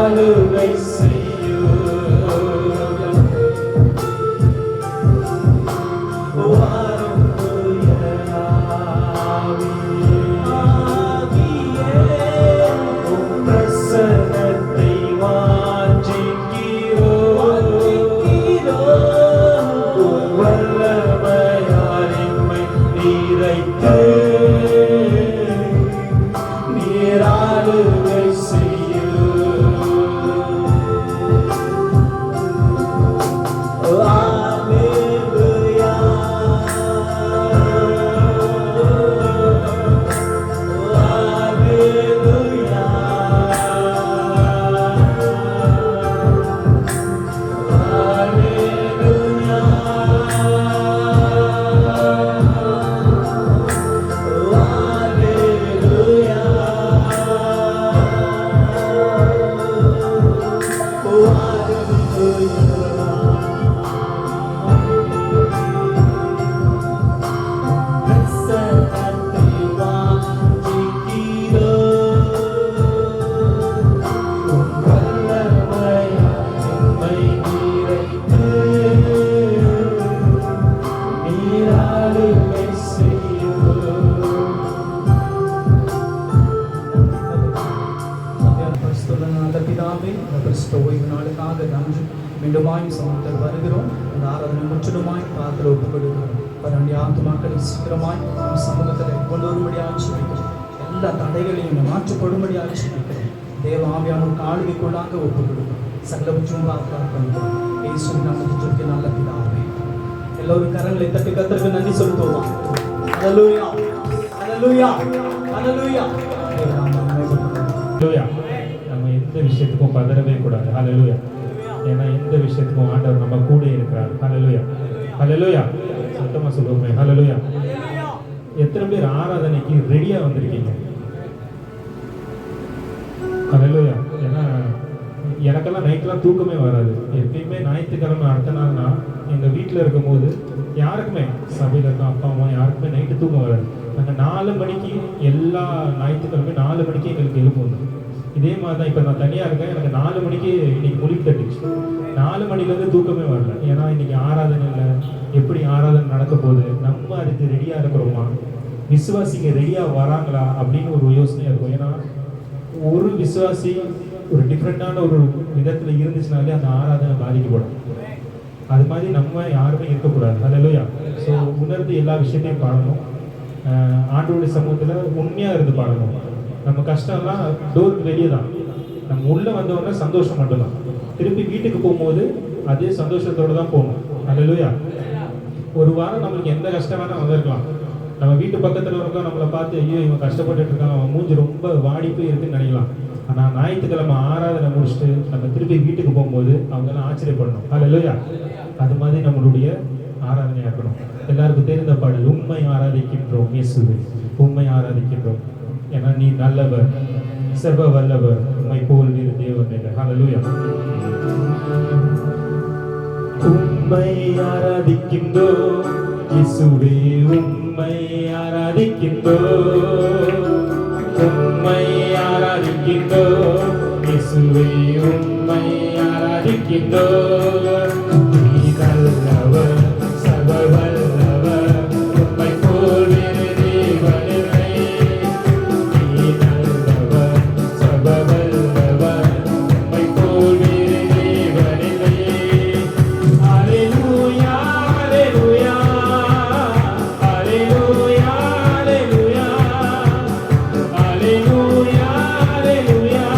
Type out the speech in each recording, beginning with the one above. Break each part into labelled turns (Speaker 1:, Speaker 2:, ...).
Speaker 1: ஆளுகை செய்யும் வாரும் தூய ஆவியே, உம் பிரசன்னத்தை வாஞ்சிக்கிறோம். உம் வல்லமையால் எம்மை நிறைத்து நீர் ஆளுகை ஓய்வு நாளுக்காக நன்றி. மீண்டுமாய் சமூகத்தில் வருகிறோம். அந்த ஆராதனை முற்றிலுமாய் பார்த்து ஒப்புக் கொடுக்கிறோம். பரண்டி ஆத்துமாக்களை சீக்கிரமாய் நம் சமூகத்தில் கொண்டு வரும்படியாக சொல்லிக்கிறோம். எல்லா தடைகளையும் மாற்றப்படும்படியாக சொல்லிக்கிறோம். தேவ ஆவியானோர் ஆளுகைக்குள்ளாக ஒப்புக் கொடுக்கிறோம். சகலவற்றையும் பார்க்கிறோம். இயேசுவின் நாமத்தில் ஜெபிக்கிறோம் நல்ல பிதாவே. எல்லோரும் கரங்களை தட்டி கர்த்தருக்கு நன்றி செலுத்துவோம். ஹல்லேலூயா, ஹல்லேலூயா, ஹல்லேலூயா.
Speaker 2: நம்ம எந்த விஷயத்துக்கும் பதறவே கூடாது. ஹல்லேலூயா. ஏன்னா எந்த விஷயத்துக்கும் ஆண்டவர் நம்ம கூட இருக்கிறார். ஹல்லேலூயா, ஹல்லேலூயா. சத்தமா சொல்லுவோமே ஹல்லேலூயா. எத்தனை பேர் ஆராதனைக்கு ரெடியா வந்திருக்கீங்க? ஹல்லேலூயா. ஏன்னா எனக்கெல்லாம் நைட்லாம் தூக்கமே வராது. எப்பயுமே ஞாயிற்றுக்கிழமை அடுத்த நாள்னா எங்கள் வீட்டில் இருக்கும்போது யாருக்குமே சபையில் இருக்க அப்பா அம்மா யாருக்குமே நைட்டு தூக்கம் வராது. நாங்கள் 4 மணிக்கு எல்லா ஞாயிற்றுக்கிழமை 4 மணிக்கு எங்களுக்கு எழுப்புவோம். இதே மாதிரி தான் இப்போ நான் தனியாக இருக்கேன். எனக்கு 4 மணிக்கு இன்னைக்கு முழிப்பு தட்டுச்சு. 4 மணிலேருந்து தூக்கமே வரல. ஏன்னா இன்னைக்கு ஆராதனை இல்லை, எப்படி ஆராதனை நடக்க போகுது, நம்ம அதுக்கு ரெடியாக இருக்கிறோமா, விசுவாசிங்க ரெடியாக வராங்களா அப்படின்னு ஒரு யோசனையாக இருக்கும். ஏன்னா ஒரு விசுவாசி ஒரு டிஃப்ரெண்டான ஒரு விதத்தில் இருந்துச்சுனாலே அந்த ஆராதனை பாதிக்கப்படும். அது மாதிரி நம்ம யாருமே இருக்கக்கூடாது. ஹல்லேலூயா. ஸோ உணர்ந்து எல்லா விஷயத்தையும் பாடணும். ஆண்டவருடைய சமூகத்தில் உண்மையாக இருந்து பாடணும். நம்ம கஷ்டம்லாம் டோருக்கு வெளியே தான். நம்ம உள்ளே வந்தோடனே சந்தோஷம் மட்டும்தான். திருப்பி வீட்டுக்கு போகும்போது அதே சந்தோஷத்தோடு தான் போகணும். ஹல்லேலூயா. ஒரு வாரம் நம்மளுக்கு எந்த கஷ்டம் வேணால் வந்திருக்கலாம். நம்ம வீட்டு பக்கத்தில் இருக்கோம், நம்மளை பார்த்து ஐயோ இவன் கஷ்டப்பட்டுட்டு இருக்கான், அவன் மூஞ்சி ரொம்ப வாடி போய் இருக்குன்னு நினைக்கலாம். ஆனால் ஞாயிற்றுக்கிழமை ஆராதனை முடிச்சுட்டு நம்ம திருப்பி வீட்டுக்கு போகும்போது அவங்கெல்லாம் ஆச்சரியப்படணும். ஹல்லேலூயா. அது மாதிரி நம்மளுடைய ஆராதனையாக இருக்கணும். எல்லாருக்கும் தெரிந்த பாடல், உம்மை ஆராதிக்கின்றோம் இயேசுவே, உம்மை ஆராதிக்கின்றோம். ஏன்னா நீ நல்லவர், சர்வ வல்லவர், உம்மை போல் வேறு தேவன் இல்லை. ஹல்லேலூயா. உம்மை ஆராதிக்கின்றோம் இயேசுவே, உம்மை ஆராதிக்கின்றோம், உம்மை ஆராதிக்கின்றோம் இயேசுவே, உம்மை ஆராதிக்கின்றோம். நீ நல்லவர், சர்வ வல்லவர், உம்மை போல் வேறு தேவன் இல்லை. நீ நல்லவர், சர்வ வல்லவர், உம்மை போல் வேறு தேவன் இல்லை. ஹல்லேலூயா, ஹல்லேலூயா, ஹல்லேலூயா, ஹல்லேலூயா, ஹல்லேலூயா, ஹல்லேலூயா,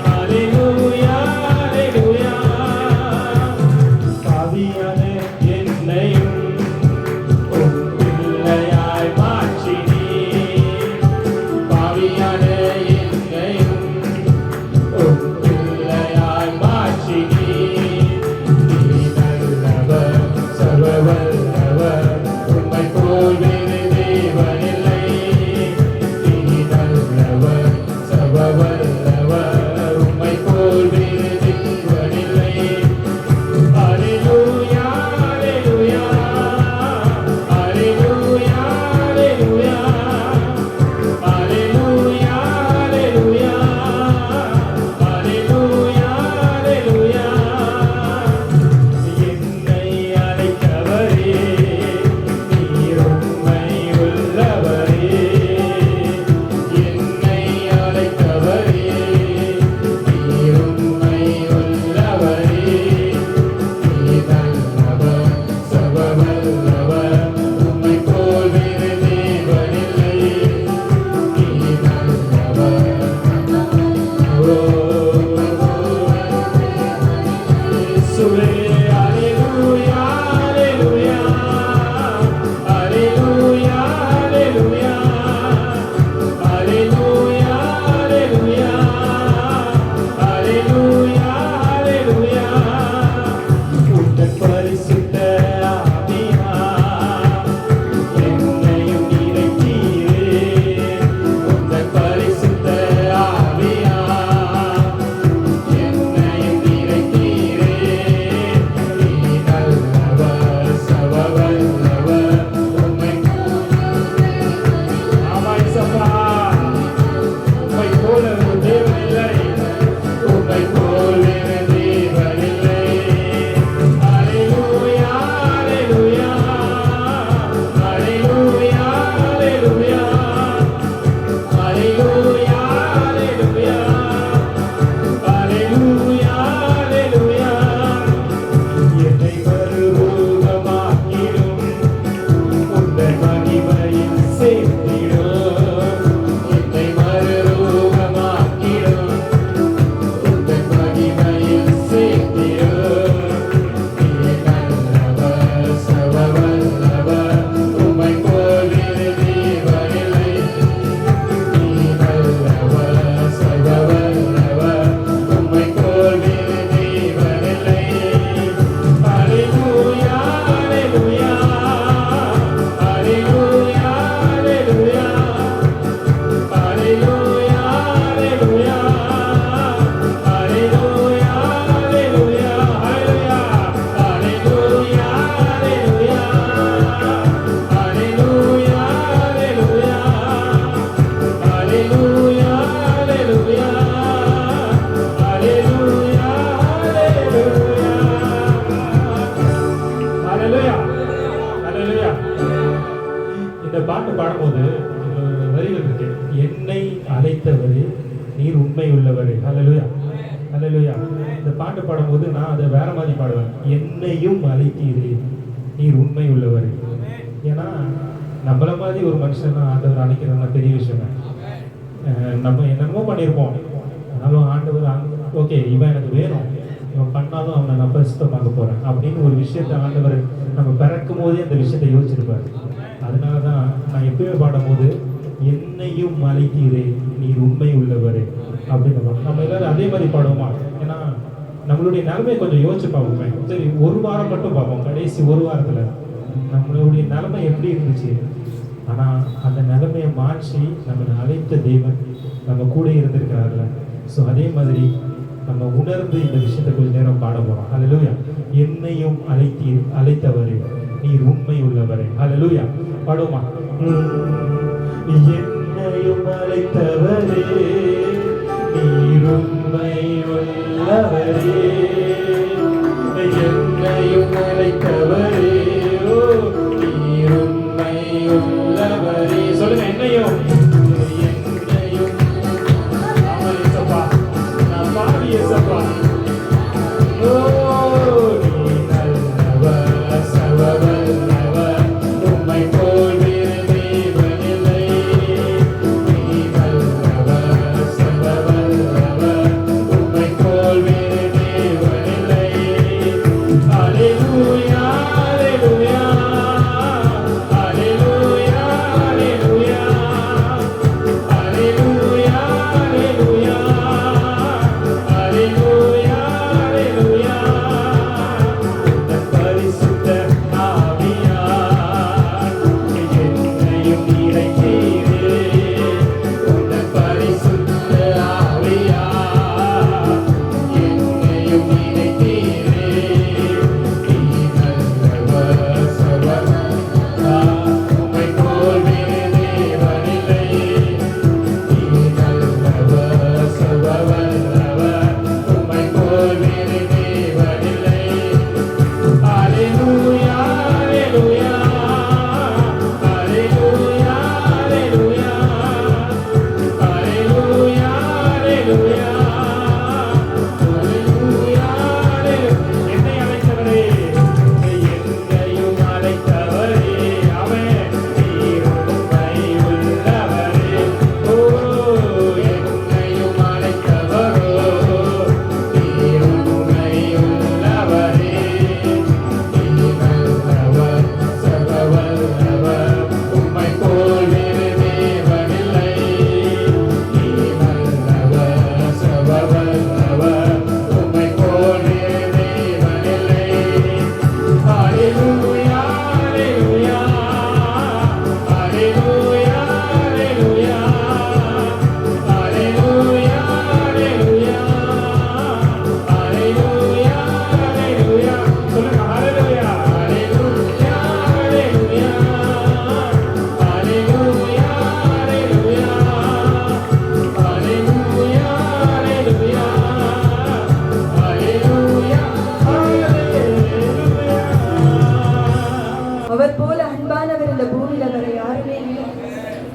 Speaker 2: ஹல்லேலூயா, ஹல்லேலூயா. பாவியான என்னையும் உம் பிள்ளையாய் மாற்றினீர். பாவியான என்னையும் உம் பிள்ளையாய் மாற்றினீர். நீ நல்லவர், சர்வ வல்லவர், உம்மை போல் வேறு தேவன் இல்லை. நீ நல்லவர், சர்வ வல்லவர், உம்மை போல் வேறு தேவன் இல்லை. ஹல்லேலூயா, ஹல்லேலூயா, ஹல்லேலூயா, ஹல்லேலூயா, ஹல்லேலூயா, ஹல்லேலூயா, ஹல்லேலூயா, ஹல்லேலூயா, ஹல்லேலூயா, ஹல்லேலூயா, உள்ளவரே. ஹல்லேலூயா, ஹல்லேலூயா. இந்த பாட்டு பாடும்போது நான் அதை வேற மாதிரி பாடுவேன். என்னையும் அழைத்தீரே, நீர் உண்மை உள்ளவரே. ஏன்னா நம்மள மாதிரி ஒரு மனுஷன் ஆண்டவர் அழைக்கிறதுனா பெரிய விஷயம். நம்ம என்னென்னமோ பண்ணியிருப்போம், ஆனாலும் ஆண்டவர் ஓகே இவன் எனக்கு வேணும், இவன் பண்ணாலும் அவனை நான் பரிசுத்தமாக போகிறேன் அப்படின்னு ஒரு விஷயத்தை ஆண்டவர் நம்ம பிறக்கும் போதே அந்த விஷயத்தை யோசிச்சிருப்பார். அதனால தான் நான் எப்பயுமே பாடும்போது என்னையும் அழைத்தீரே, நீர் உண்மை உள்ளவரே அப்படின்னு நம்ம எல்லாரும் அதே மாதிரி பாடுவோமா? ஏன்னா நம்மளுடைய நிலைமையை கொஞ்சம் யோசிச்சு பார்ப்போமே. சரி, ஒரு வாரம் மட்டும் பார்ப்போம், கடைசி ஒரு வாரத்தில் நம்மளுடைய நிலைமை எப்படி இருந்துச்சு. ஆனால் அந்த நிலைமையை மாற்றி நம்மளை அழைத்த தெய்வன் நம்ம கூட இருந்திருக்கிறார்ல. ஸோ அதே மாதிரி நம்ம உணர்ந்து இந்த விஷயத்தை கொஞ்ச நேரம் பாட போகிறோம். ஹல்லேலூயா. என்னையும் அழைத்தவரே, நீர் உண்மை உள்ளவரே. ஹல்லேலூயா. பாடுவோமா? என்னையும் அழைத்தவரே, நீர் உண்மை உள்ளவரே. என்னையும் அழைத்தவரே, நீர் உண்மை உள்ளவரே. சொல்லுங்க, என்னையும் இயேசப்பா. ஓ நீ நல்லவர், சர்வவல்லவர், உம்மை போல் வேறு தேவன் இல்லை. நீ நல்லவர், சர்வவல்லவர், உம்மை போல் வேறு தேவன் இல்லை. அல்லேலூயா, அல்லேலூயா, அல்லேலூயா, அல்லேலூயா, அல்லேலூயா, அல்லேலூயா.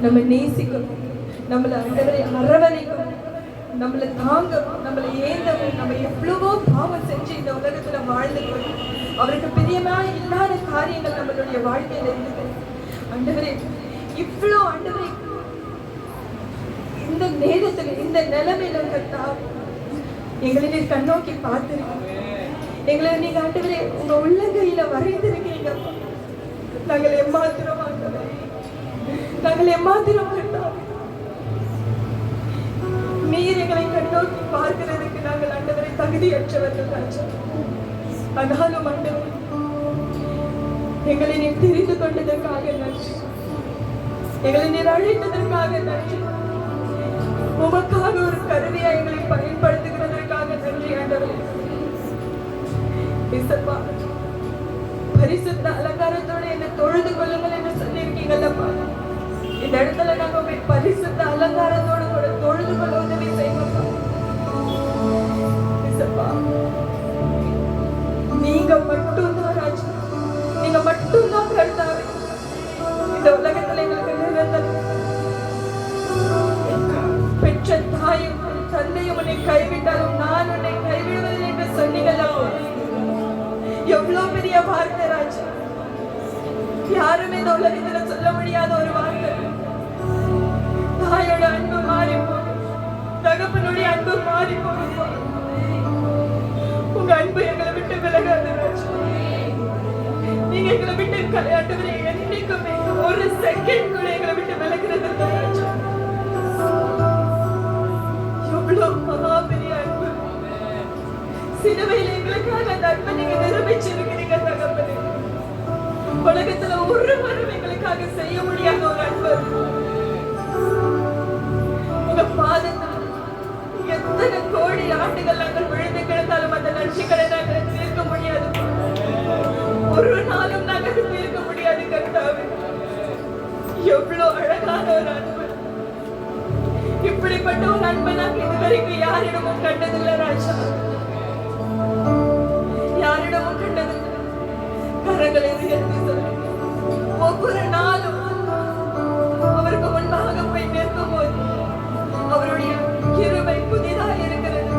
Speaker 3: நம்ம நேசிக்கும், நம்மளை ஆண்டவரை அரவணைக்கும், நம்மளை தாங்கும், நம்மளை ஏந்தவும், நம்ம எவ்வளவோ பாவம் செஞ்சு இந்த உலகத்துல வாழ்ந்து போய் அவருக்கு பிரியமா இல்லாத காரியங்கள் நம்மளுடைய வாழ்க்கையில இருந்தது. ஆண்டவரே, இவ்வளோ ஆண்டவரே இந்த நேரத்துல இந்த நிலைமையில கர்த்தாவே எங்களை நீர் கண்ணோக்கி பார்த்திருக்கீங்க. எங்களை நீங்க ஆண்டவரே உங்க உள்ளங்கையில வரைந்திருக்கீங்க. நாங்கள் எம்மாத்திரம் ஆண்டவரே, நாங்கள் எம்மாத்திரம் கர்த்தாவே, நீர் எங்களை கண்ணோக்கி பார்க்கிறதுக்கு நாங்கள் ஆண்டவரை தகுதியற்றவர்கள் ராஜா. ஆனாலும் ஆண்டவரே, எங்களை நீர் தெரிந்து கொண்டதற்காக நன்றி, எங்களை நீர் அழைத்ததற்காக நன்றி, உமக்காக ஒரு கருவியா எங்களை பயன்படுத்துகிறதற்காக நன்றி ஆண்டவரே. இயேசுப்பா, பரிசுத்த அலங்காரத்தோட என்னை தொழுது கொள்ளுங்கள் என்று சொல்லியிருக்கீங்கல்லப்பா. இந்த இடத்துல நாங்க உங்களை பரிசுத்த அலங்காரத்தோடு கூட தொழுது கொள்ள உதவி செய்யுங்கப்பா. இயேசுப்பா, நீங்க மட்டும்தான் ராஜா, நீங்க மட்டும்தான் கர்த்தாவே. இந்த உலகத்துல எங்களுக்கு நிரந்தரம் பெற்ற தாயும் தந்தையும் உன்னை கைவிட்டாலும் நான் உன்னை கைவிடுவதில்லை என்று சொன்னீங்கல்ல. எவ்வளவு பெரிய வார்த்தை ராஜா. யாருமே இந்த உலகத்துல சொல்ல முடியாத ஒரு வார்த்தை. தாயோட அன்பு மாறி போகும், தகப்பனுடைய அன்பு மாறி போகும். உங்க அன்பு எங்களை விட்டு விலகாது ராஜா. நீங்க எங்களை விட்டு கலையாட்டுவரை என்னைக்குமே ஒரு செகண்ட் கூட எங்களை விட்டு விலகிறது இல்லை ராஜா. எவ்வளவு மகா பெரிய அன்பு. சிலுவையில் எங்களுக்காக அந்த அன்பை நீங்க நிரூபிச்சிருக்கிறீங்க தகப்பனே. உலகத்துல ஒரு மரம் எங்களுக்காக செய்ய முடியாத ஒரு அன்பு. உங்க பாதத்தில் எத்தனை கோடி ஆண்டுகள் நாங்கள் விழுந்து கிடந்தாலும் அந்த நன்றிகளை நாங்கள் தீர்க்க முடியாது. ஒரு நாளும் நாங்கள் தீர்க்க முடியாது கர்த்தாவே. எவ்வளவு அழகான ஒரு அன்பு. இப்படிப்பட்ட ஒரு அன்பை நாங்கள் இதுவரைக்கும் யாரிடமும் கண்டதில்லை ராஜா. யாரிடமும் கண்டதில்லை. கரங்களை உயர்த்தி சொல்லுங்க. ஒவ்வொரு நாளும் அவருக்கு முன்பாக போய் நிற்கும் போது அவருடைய கிருபை புதிதாக இருக்கிறது.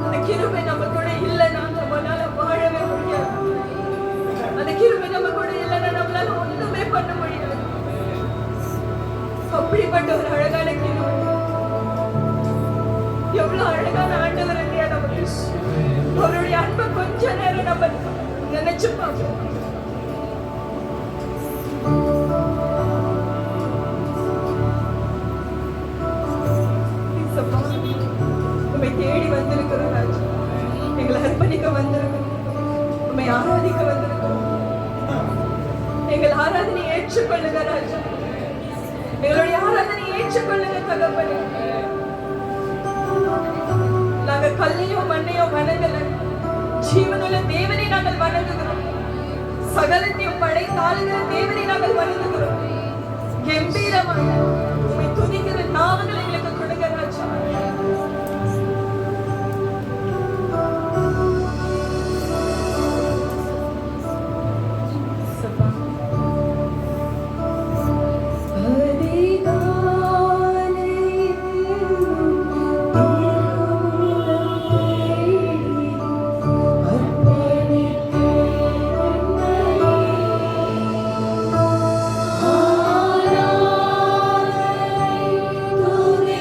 Speaker 3: அந்த கிருபை நம்ம கூட இல்லைன்னா நம்மளால வாழவே முடியாது. அந்த கிருபை நம்ம கூட இல்லைன்னா நம்மளால ஒண்ணுமே பண்ண முடியாது. அப்படிப்பட்ட ஒரு அழகான கிருபை. எவ்வளவு அழகான ஆண்டவர் இல்லையா நமக்கு. அவருடைய அன்பை கொஞ்ச நேரம் நம்ம நினைச்சு பார்ப்போம். உண்மை தேடி வந்திருக்கிறோம் ராஜா. எங்களை அர்ப்பணிக்க வந்திருக்கிறோம். உண்மை ஆராதிக்க வந்திருக்கிறோம். எங்கள் ஆராதனை ஏற்றுக்கொள்ளுங்க ராஜா. எங்களுடைய ஆராதனை ஏற்றுக்கொள்ளுங்க தகப்பனே. நாங்க கல்லையோ மண்ணையோ வணங்கல, ஜீவனுள்ள தேவனை நாங்கள் வணங்குகிறோம். சகலத்தையும் படைத்தாளுகிற தேவனை நாங்கள் வணங்குகிறோம். கம்பீரமாக உம்மை துதிக்கிற நாமங்களை எங்களுக்கு கொடுங்க ராஜா.
Speaker 4: ஆராதனை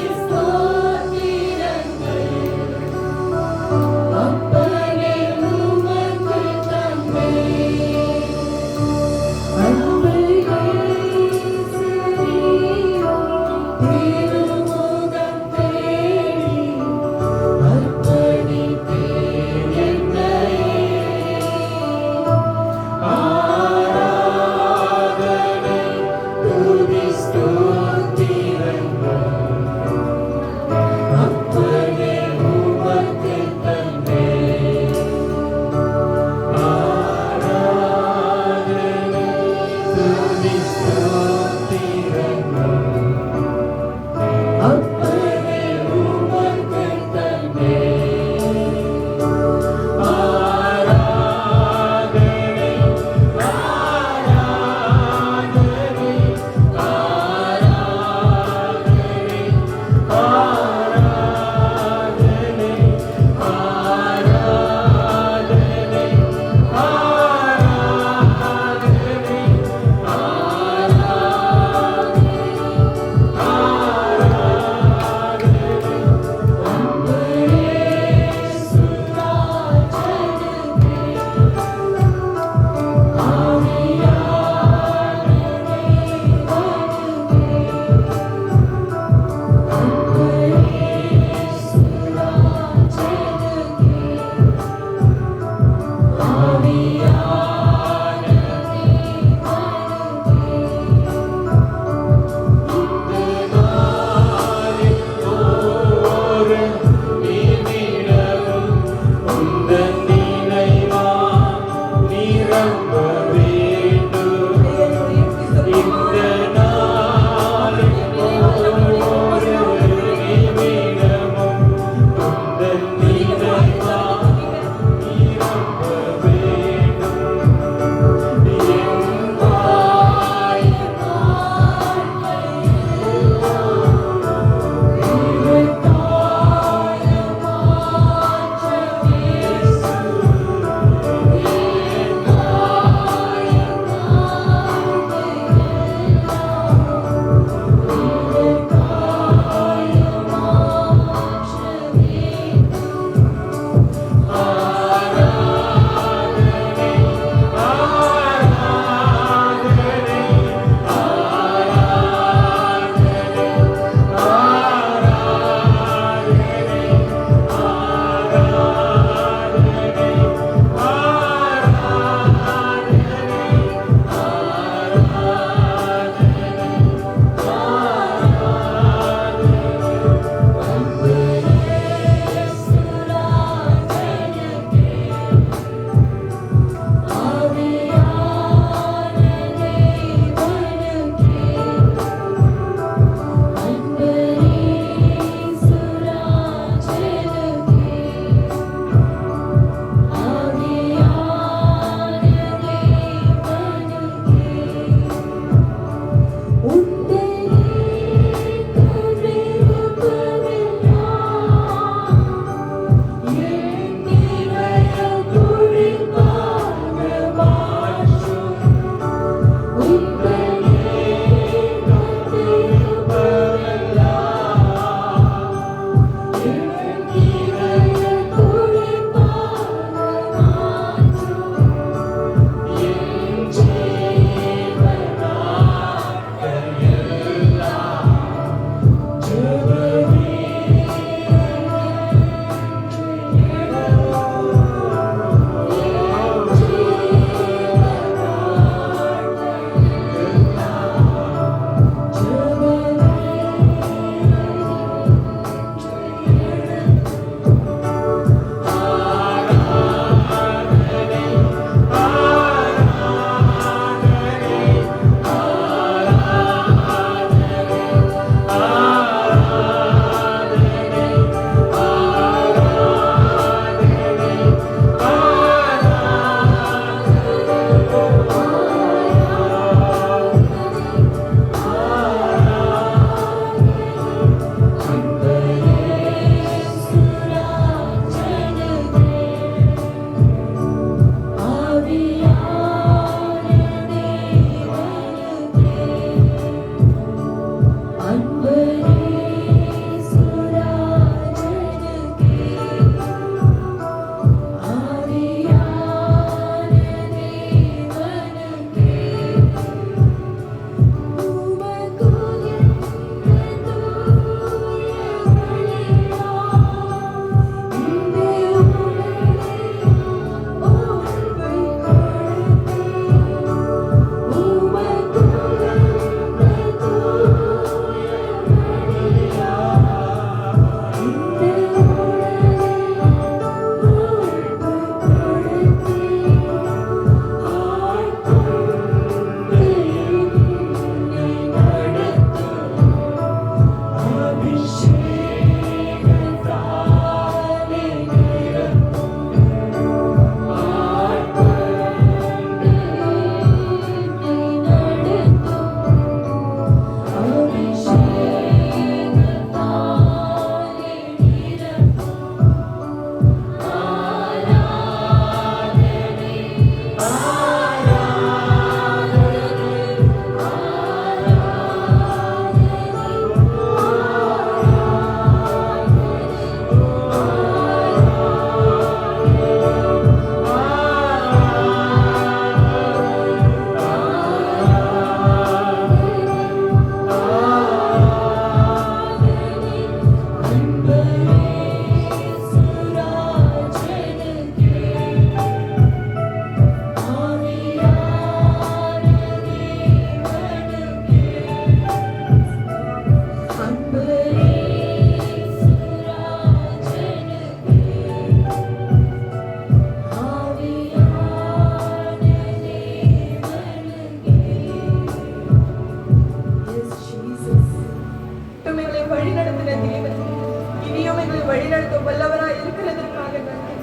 Speaker 3: எங்களை வழிநடத்த வல்லவராய் இருக்கிறதற்காக நன்றி.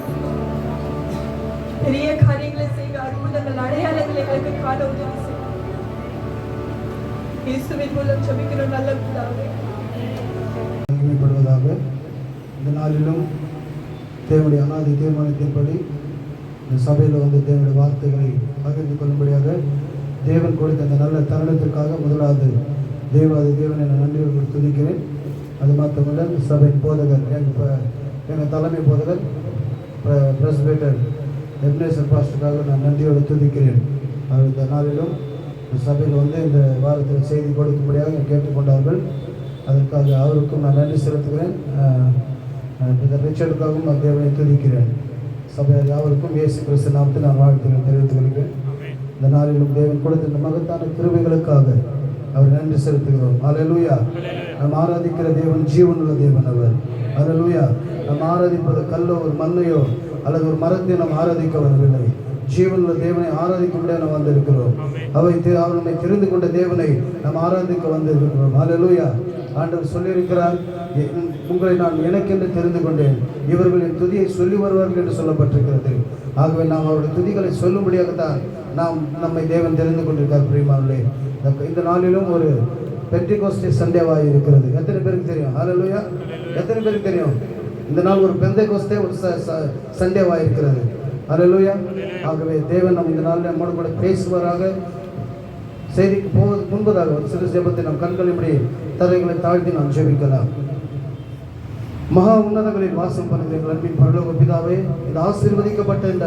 Speaker 3: பெரிய காரியங்களை செய்ய அற்புதங்கள் அடையாளங்களை எங்களுக்கு காண உதவி செய்யும். இயேசுவின் மூலம் ஜெபிக்கிறோம் நல்ல பிதாவே.
Speaker 4: மகிமைப்படுவதாக. இந்த நாளிலும் தேவனுடைய அநாதி தீர்மானத்தின்படி இந்த சபையில் வந்து தேவனுடைய வார்த்தைகளை பகிர்ந்து கொள்ளும்படியாக தேவன் கொடுத்த அந்த நல்ல தருணத்திற்காக முதலாவது தேவனை நான் நன்றியோடு துதிக்கிறேன். அது மாத்திரமல்ல சபையின் போதகர் எங்கள் தலைமை போதகர் பிரஸ்பீட்டர் எப்னேசர் பாஸ்டருக்காக நான் நன்றியோடு துதிக்கிறேன். அவர் இந்த நாளிலும் சபையில் வந்து இந்த வாரத்தில் செய்தி கொடுக்கும்படியாக கேட்டுக்கொண்டார்கள். அதற்காக அவருக்கும் நான் நன்றி செலுத்துகிறேன். ரிச்சர்டுக்காகவும் தேவனை துதிக்கிறேன். சபையார் யாவருக்கும் இயேசு கிறிஸ்து நாமத்தில் நான் வாழ்த்துக்களை தெரிவித்துக் கொள்கிறேன். இந்த நாளிலும் தேவன் கொடுத்த இந்த மகத்தான கிருபைகளுக்காக அவர் நன்றி செலுத்துகிறோம். அல்லேலூயா. நாம் ஆராதிக்கிற தேவன் ஜீவனுள்ள தேவன் அவர். அல்லேலூயா. நாம் ஆராதிப்பது கல்லோ ஒரு மண்ணையோ அல்லது ஒரு மரத்தை நாம் ஆராதிக்க வரவில்லை. ஜீவனுள்ள தேவனை ஆராதிக்க முடியாது நாம் வந்திருக்கிறோம். அவர் நம்மை தெரிந்து கொண்ட தேவனை நாம் ஆராதிக்க வந்திருக்கிறோம். அல்லேலூயா. ஆண்டவர் சொல்லியிருக்கிறார், உங்களை நான் எனக்கென்று தெரிந்து கொண்டேன், இவர்கள் என் துதியை சொல்லி வருவார்கள் என்று சொல்லப்பட்டிருக்கிறது. ஆகவே நாம் அவருடைய துதிகளை சொல்லும்படியாகத்தான் நம்மை தேவன் தெரிந்து கொண்டிருக்கார். பிரியமானவர்களே, இந்த நாளிலும் ஒரு பென்டெகோஸ்டே சண்டேவாக இருக்கிறது. எத்தனை பேருக்கு தெரியும்? ஹல்லேலூயா. எத்தனை பேருக்கு தெரியும் இந்த நாள் ஒரு பெந்தெகோஸ்தே ஒரு சண்டேவாக இருக்கிறது? ஹல்லேலூயா. ஆகவே தேவன் நம் இந்த நாளில் நம்மோடு கூட பேசுவாராக. செய்திக்கு போவதற்கு முன்பதாக ஒரு சிறு ஜெபத்தை நம் கண்கள் இப்படி தரைகளை தாழ்த்தி நாம் ஜெபிக்கலாம். மகா உன்னதங்களில் வாசம் பண்ணுகிற எங்கள் அன்பின் பரலோக பிதாவே, இந்த ஆசீர்வதிக்கப்பட்ட இந்த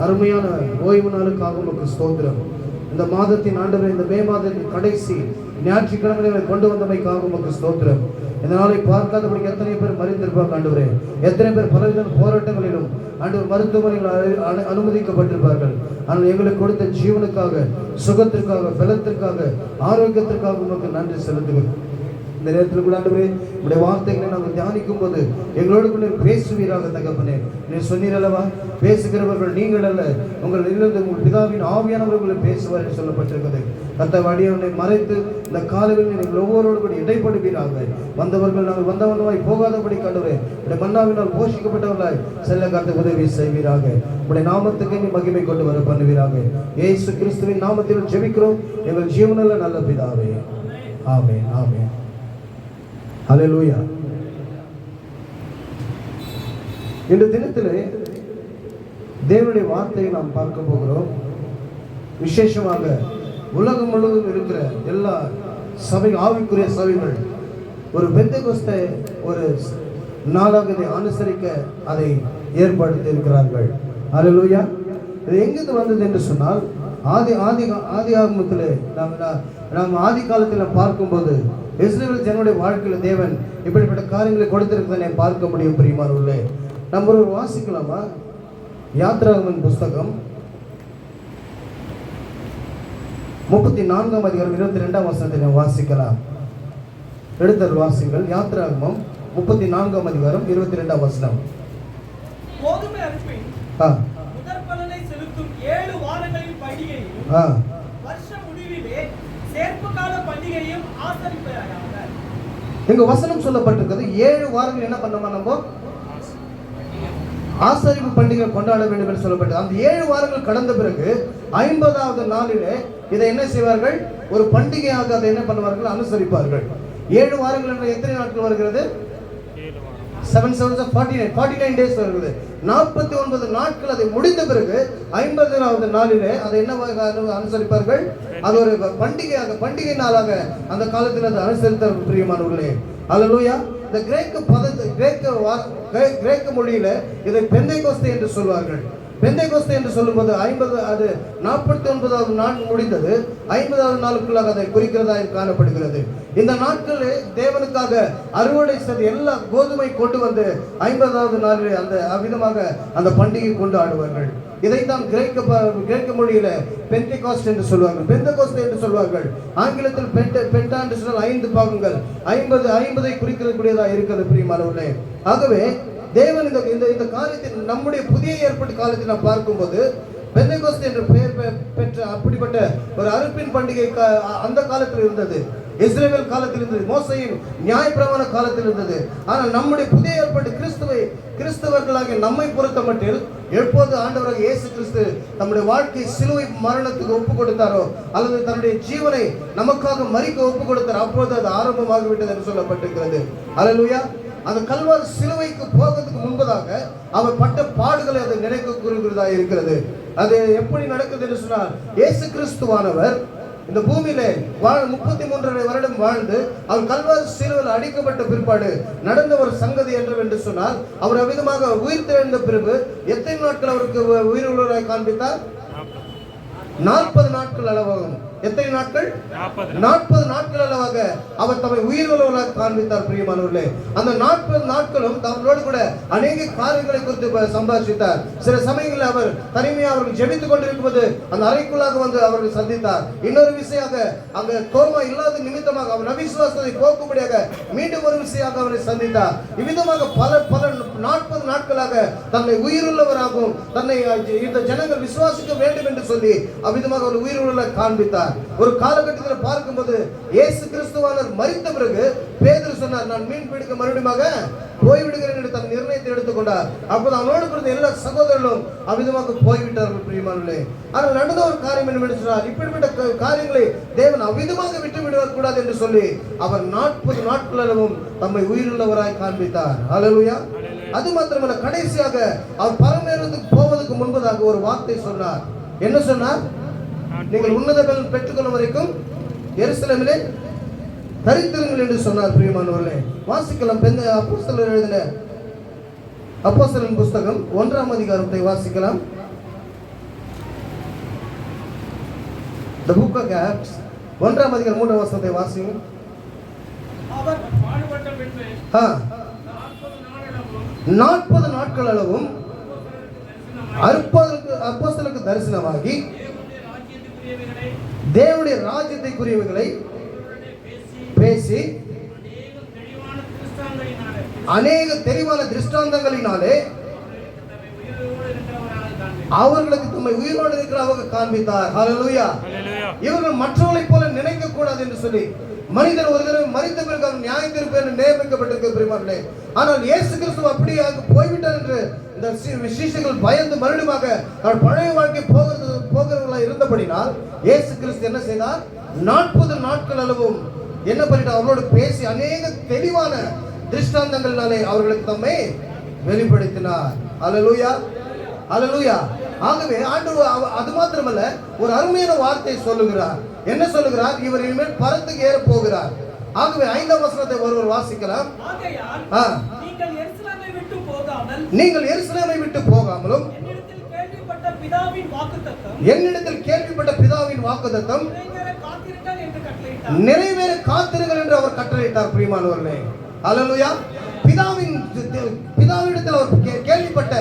Speaker 4: அருமையான ஓய்வு நாளுக்காக உங்களுக்கு ஸ்தோத்திரம். இந்த மாதத்தின் ஆண்டவரே, இந்த மே மாதத்தின் கடைசி ஞாயிற்றுக்கிழமைகளை கொண்டு வந்தமைக்காக உங்களுக்கு ஸ்தோத்திரம். இந்த நாளை பார்க்காதபடி எத்தனை பேர் மறிந்திருப்பாங்க ஆண்டவரே. எத்தனை பேர் பலவித போராட்டங்களிலும் ஆண்டவர் மருத்துவமனையில் அனுமதிக்கப்பட்டிருப்பார்கள். ஆனால் எங்களுக்கு கொடுத்த ஜீவனுக்காக, சுகத்திற்காக, பலத்திற்காக, ஆரோக்கியத்திற்காக உங்களுக்கு நன்றி செலுத்துகிறோம். இந்த நேரத்தில் கூட ஆண்டவரே, உடைய வார்த்தைகளை நாங்கள் தியானிக்கும் போது எங்களோடு கூட பேசுவீராக தகப்பனே. நீ சொன்னீரல்லவா, பேசுகிறவர்கள் நீங்கள் அல்ல, உங்கள் இருந்து உங்கள் பிதாவின் ஆவியானவர்களை பேசுவார் என்று சொல்லப்பட்டிருக்கிறது. கர்த்தாவே, அடியவனை மறைத்து இந்த காலையில் நீங்கள் ஒவ்வொருவரோடு கூட இடைப்படுவீராக. வந்தவர்கள் நாங்கள் வந்தவனவாய் போகாதபடி ஆண்டவரே, உடைய மன்னாவினால் போஷிக்கப்பட்டவர்களாய் செல்ல காத்து உதவி செய்வீராக. உடைய நாமத்துக்கு நீ மகிமை கொண்டு வர பண்ணுவீராக. இயேசு கிறிஸ்துவின் நாமத்தில் ஜெபிக்கிறோம் எங்கள் ஜீவனுள்ள நல்ல பிதாவே. ஆமென். ஆமென். ஹல்லேலூயா. இந்த தினத்திலே தேவனுடைய வார்த்தையை நாம் பார்க்க போகிறோம். விசேஷமாக உலகம் முழுவதும் இருக்கிற எல்லா சபை, ஆவிக்குரிய சபைகள் ஒரு பெந்தெகோஸ்தே ஒரு நாளாக இதை அனுசரிக்க அதை ஏற்படுத்தி இருக்கிறார்கள். ஹல்லேலூயா. இது எங்கிருந்து வந்தது என்று சொன்னால், ஆதி ஆகமத்திலே நாம் ஆதி காலத்தில் பார்க்கும்போது இஸ்ரவேல் ஜனங்களுடைய வாழ்க்கையில் தேவன் இப்படிப்பட்ட காரியங்களை கொடுத்திருக்கிறதை பார்க்க முடியும். பிரியமானவர்களே, நம்ம ஒரு வாசிக்கலாமா? யாத்ராகமன் புஸ்தகம் 34ஆம் அதிகாரம் 22ஆம் வசனத்தை நாம் வாசிக்கலாம். எடுத்தல் வாசிங்கள். யாத்ராகமம் 34ஆம் அதிகாரம் 22ஆம் வசனம்.
Speaker 5: கோதுமை அறுப்பின் முதற் பலனை செலுத்தும் 7 வாரங்களின் பண்டிகையும் வருஷ முடிவிலே சேர்ப்பு கால பண்டிகையும் ஆசரிப்பாயாக.
Speaker 4: இங்க வசனம் சொல்லப்பட்டிருக்கிறது, 7 வாரங்கள் என்ன பண்ணோமா நம்ம ஆசரிப்பு பண்டிகை கொண்டாட வேண்டும் என்று சொல்லப்பட்டது. அந்த 7 வாரங்கள் கடந்த பிறகு 50வது நாளிலே இதை என்ன செய்வார்கள்? ஒரு பண்டிகையாக அதை என்ன பண்ணுவார்கள்? அனுசரிப்பார்கள். 7 வாரங்கள் என்ற எத்தனை நாட்கள் வருகிறது? 7 7 49 days வருகிறது. 49 நாட்கள் அதை முடிந்த பிறகு 50வது நாளிலே அதை என்ன அனுசரிப்பார்கள்? அது ஒரு பண்டிகையாக, பண்டிகை நாளாக அந்த காலத்தில் அதை அனுசரித்த பிரியமானவர்களே. அல்லேலூயா. இந்த கிரேக்க மொழியில இதை பெந்தெகோஸ்தே என்று சொல்வார்கள். பெந்தெகோஸ்தே என்று சொல்லும்போது 49வது நாள் முடிந்தது, 50வது நாளுக்குள்ளாக அதை குறிக்கிறதாக காணப்படுகிறது. இந்த நாட்களில் தேவனுக்காக அறுவடை செய்த எல்லா கோதுமை கொண்டு வந்து 50வது நாளில் அந்த அவ்விதமாக அந்த பண்டிகை கொண்டாடுவார்கள். இதைத்தான் கிரேக்க மொழியில பெந்தெகோஸ்ட் என்று சொல்வார்கள், பெந்தெகோஸ்தே என்று சொல்வார்கள். ஆங்கிலத்தில் பென்டா என்று சொன்னால் 5 பாகங்கள், 50 குறிக்கக்கூடியதாக இருக்கிறது பிரியமானவர்களே. ஆகவே தேவன் இந்த காரியத்தை நம்முடைய புதிய ஏற்பட்ட காலத்தில் நாம் பார்க்கும்போது பெந்தெகோஸ்தே என்ற பெயர் பெற்ற அப்படிப்பட்ட ஒரு அறுப்பின் பண்டிகை அந்த காலத்தில் இருந்தது. இஸ்ரவேல் காலத்தில் இருந்தது, மோசையின் நியாயப்பிரமாண காலத்தில் இருந்தது. ஆனால் நம்முடைய புதிய ஏற்பாடு கிறிஸ்தவர்களாகிய நம்மை பொறுத்த மட்டில் எப்போது ஆண்டவராக இயேசு கிறிஸ்து நம்முடைய வாழ்க்கை சிலுவை மரணத்துக்கு ஒப்பு கொடுத்தாரோ அல்லது தன்னுடைய ஜீவனை நமக்காக மரிக்க ஒப்பு கொடுத்தாரோ அப்போது அது ஆரம்பமாகிவிட்டது என்று சொல்லப்பட்டிருக்கிறது. அல்லேலூயா. அந்த கல்வாரி சிலுவைக்கு போகிறதுக்கு முன்பதாக அவர் பட்ட பாடுகளை அதை நினைக்க கூறுகிறதா இருக்கிறது. அது எப்படி நடக்குது என்று சொன்னால், இயேசு கிறிஸ்துவானவர் இந்த பூமியிலே 33 வருடம் வாழ்ந்து அவர் கல்வாரி சிலுவையில் அடிக்கப்பட்ட பிற்பாடு நடந்த ஒரு சங்கதி என்று சொன்னால், அவர் அவ்விதமாக உயிர் தெழுந்த பிறகு எத்தனை நாட்கள் அவருக்கு உயிர் உள்ளவராய் காண்பித்தார்? 40 நாட்கள் அளவாகும். எத்தனை நாட்கள்? 40 நாட்கள் அளவாக அவர் தம்மை உயிர்வுள்ளவர்களாக காண்பித்தார். பிரியமானவர்களே, அந்த 40 நாட்களும் அவர்களோடு கூட அநேக காரியங்களை குறித்து சம்பாஷித்தார். சில சமயங்களில் அவர் தனிமையாக அவர்கள் ஜெபித்துக் கொண்டிருக்கும்போது அந்த அறைக்குள்ளாக வந்து அவர்கள் சந்தித்தார். இன்னொரு விஷயமாக அங்க தோமா இல்லாத நிமித்தமாக அவர் அவிசுவாசத்தை போக்கும்படியாக மீண்டும் ஒரு விஷயமாக அவரை சந்தித்தார். இவ்விதமாக பல 40 நாட்களாக தன்னை உயிருள்ளவராகவும் தன்னை இந்த ஜனங்கள் விசுவாசிக்க வேண்டும் என்று சொல்லி அவ்விதமாக ஒரு உயிருள்ள காண்பித்தார். ஒரு காலகட்டத்தில் பார்க்கும்போது இயேசு கிறிஸ்துவானவர் மரித்த பிறகு பேதுரு சொன்னார், நான் மீன் பிடிக்க மறுபடியும் போய்விடுகிறேன் என்று தன் நிர்ணயத்தை எடுத்துக்கொண்டார். அப்போது அவனோடு இருந்த எல்லா சகோதரர்களும் அவ்விதமாக போய்விட்டார்கள். பிரியமானவர்களே, ஆனால் நடந்த ஒரு காரியம் என்ன சொன்னால், இப்படிப்பட்ட காரியங்களை தேவன் அவ்விதமாக விட்டு விடுவார் கூடாது என்று சொல்லி அவர் 40 நாட்களவும் தம்மை உயிருள்ளவராய் காண்பித்தார். அல்லேலூயா. அது மாத்திரமல்ல, கடைசியாக அவர் பரமேறத்துக்கு போவதற்கு முன்பதாக ஒரு வார்த்தை சொன்னார். என்ன சொன்னார்? நீங்கள் உன்னத பலன் பெற்றுக்கொள்ளும் வரைக்கும் எருசலேமிலே தரித்திருங்கள் என்று சொன்னார். பிரியமானவர்களே, வாசிக்கலாம். அப்போஸ்தலர் எழுதின அப்போஸ்தலரின் புஸ்தகம் 1ஆம் அதிகாரத்தை வாசிக்கலாம். The book of Acts 1ஆம் அதிகாரம் 3ஆம் வசனத்தை வாசிங்க.
Speaker 5: அவர் பாடுபட்ட பின்பு
Speaker 4: 40 நாட்கள் அளவும் அப்போஸ்தலருக்கு தரிசனமாகி தேவனுடைய ராஜ்யத்திற்குரியவைகளை பேசி அநேக தெளிவான திருஷ்டாந்தங்களினாலே அவர்களுக்கு தம்மை உயிரோடு இருக்கிறவங்க காண்பித்தார். ஹல்லேலூயா. இவர்கள் மற்றவர்களைப் போல நினைக்க கூடாது என்று சொல்லி, மனிதன் ஒரு தடவை மரித்த பிறகு அவன் நியாயத்தீர்ப்பு என்று நியமிக்கப்பட்டிருக்க பிரியமானவர்களே, ஆனால் இயேசு கிறிஸ்து அப்படியே போய்விட்டார் என்று இந்த சீஷர்கள் பயந்து மறுபடியும் அவர் பழைய வாழ்க்கை போகிறவர்களாக இருந்தபடினால் இயேசு கிறிஸ்து என்ன செய்தார்? 40 நாட்கள் அளவும் என்ன பண்ணிட்டார்? அவர்களோடு பேசி அநேக தெளிவான திருஷ்டாந்தங்களினாலே அவர்களுக்கு தம்மை வெளிப்படுத்தினார். அல்லேலூயா, அல்லேலூயா. ஆகவே ஆண்டவர் அது மாத்திரமல்ல, ஒரு அருமையான வார்த்தை சொல்லுகிறார். என்ன சொல்லுகிறார்? இவர் இனிமேல் பரத்துக்கு ஏற போகிறார். ஆகவே 5ஆம் வசனத்தை ஒருவர் வாசிக்கலாம். நீங்கள் எருசலேமை விட்டு போகாமலும் என்னிடத்தில் கேள்விப்பட்ட பிதாவின் வாக்குத்தத்தம் நிறைவேற காத்திருங்கள் என்று அவர் கட்டளையிட்டார். பிரியமானவர்களே, அல்லேலூயா. பிதாவினிடத்தில் அவர் கேள்விப்பட்ட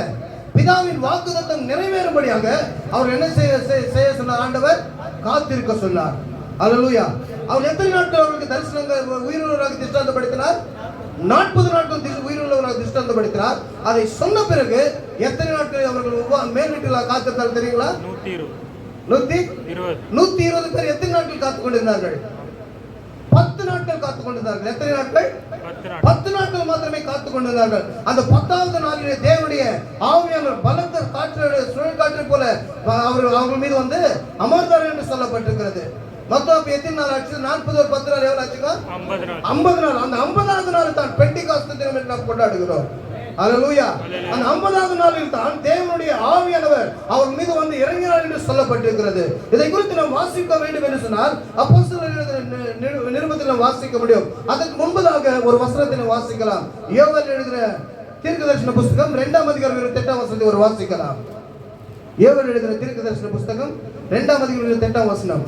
Speaker 4: பிதாவின் வாக்குத்தத்தம் நிறைவேறும்படியாக அவர் என்ன செய்ய சொன்னார்? ஆண்டவர் காத்திருக்க சொன்னார். அல்லேலூயா. அவர் எத்தனை நாட்கள் அவர்களுக்கு தரிசனங்கள் உயிருள்ளவராக திருஷ்டாந்தப்படுத்தினார்? 40 நாட்கள் உயிருள்ளவராக திருஷ்டாந்தப்படுத்தினார். அதை சொன்ன பிறகு எத்தனை நாட்கள் அவர்கள் மேல் வீட்டில் காத்திருந்தார்கள் தெரியுங்களா? 120 பேர் எத்தனை நாட்கள் காத்துக் கொண்டிருந்தார்கள்? 10 நாட்கள் காத்துக் கொண்டிருந்தார்கள். எத்தனை நாட்கள்? 10 நாட்கள் மாத்திரமே காத்துக் கொண்டிருந்தார்கள். அந்த 10வது நாளிலே தேவனுடைய ஆவியானவர் பலத்த காற்று சுழல் காற்றை போல அவர்கள் மீது வந்து அமர்ந்தார் என்று சொல்லப்பட்டிருக்கிறது. மொத்தம் எத்தனை நாள் ஆச்சு? 40 ஒரு 10 நாள் எவ்வளவு ஆச்சுங்க? 50 நாள். அந்த 50வது நாள் தான் பெண்டிகாஸ்து தினம் என்று நாம் கொண்டாடுகிறோம். அல்லேலூயா. அந்த 50வது நாளில் தான் தேவனுடைய ஆவியானவர் அவர் மீது வந்து இறங்கினார் என்று சொல்லப்பட்டிருக்கிறது. இதை குறித்து நாம் வாசிக்க வேண்டும் என்று சொன்னால் அப்போஸ்தலர் நிருபத்தில் நாம் வாசிக்க முடியும். அதற்கு முன்பதாக ஒரு வசனத்தை வாசிக்கலாம். யோவேல் எழுதின தீர்க்கதரிசன புஸ்தகம் 2ஆம் அதிகாரம் 28ஆம் வசனத்தை ஒரு வாசிக்கலாம். யோவேல் எழுதின தீர்க்கதரிசன புஸ்தகம் 2ஆம் அதிகாரம் 28ஆம் வசனம்.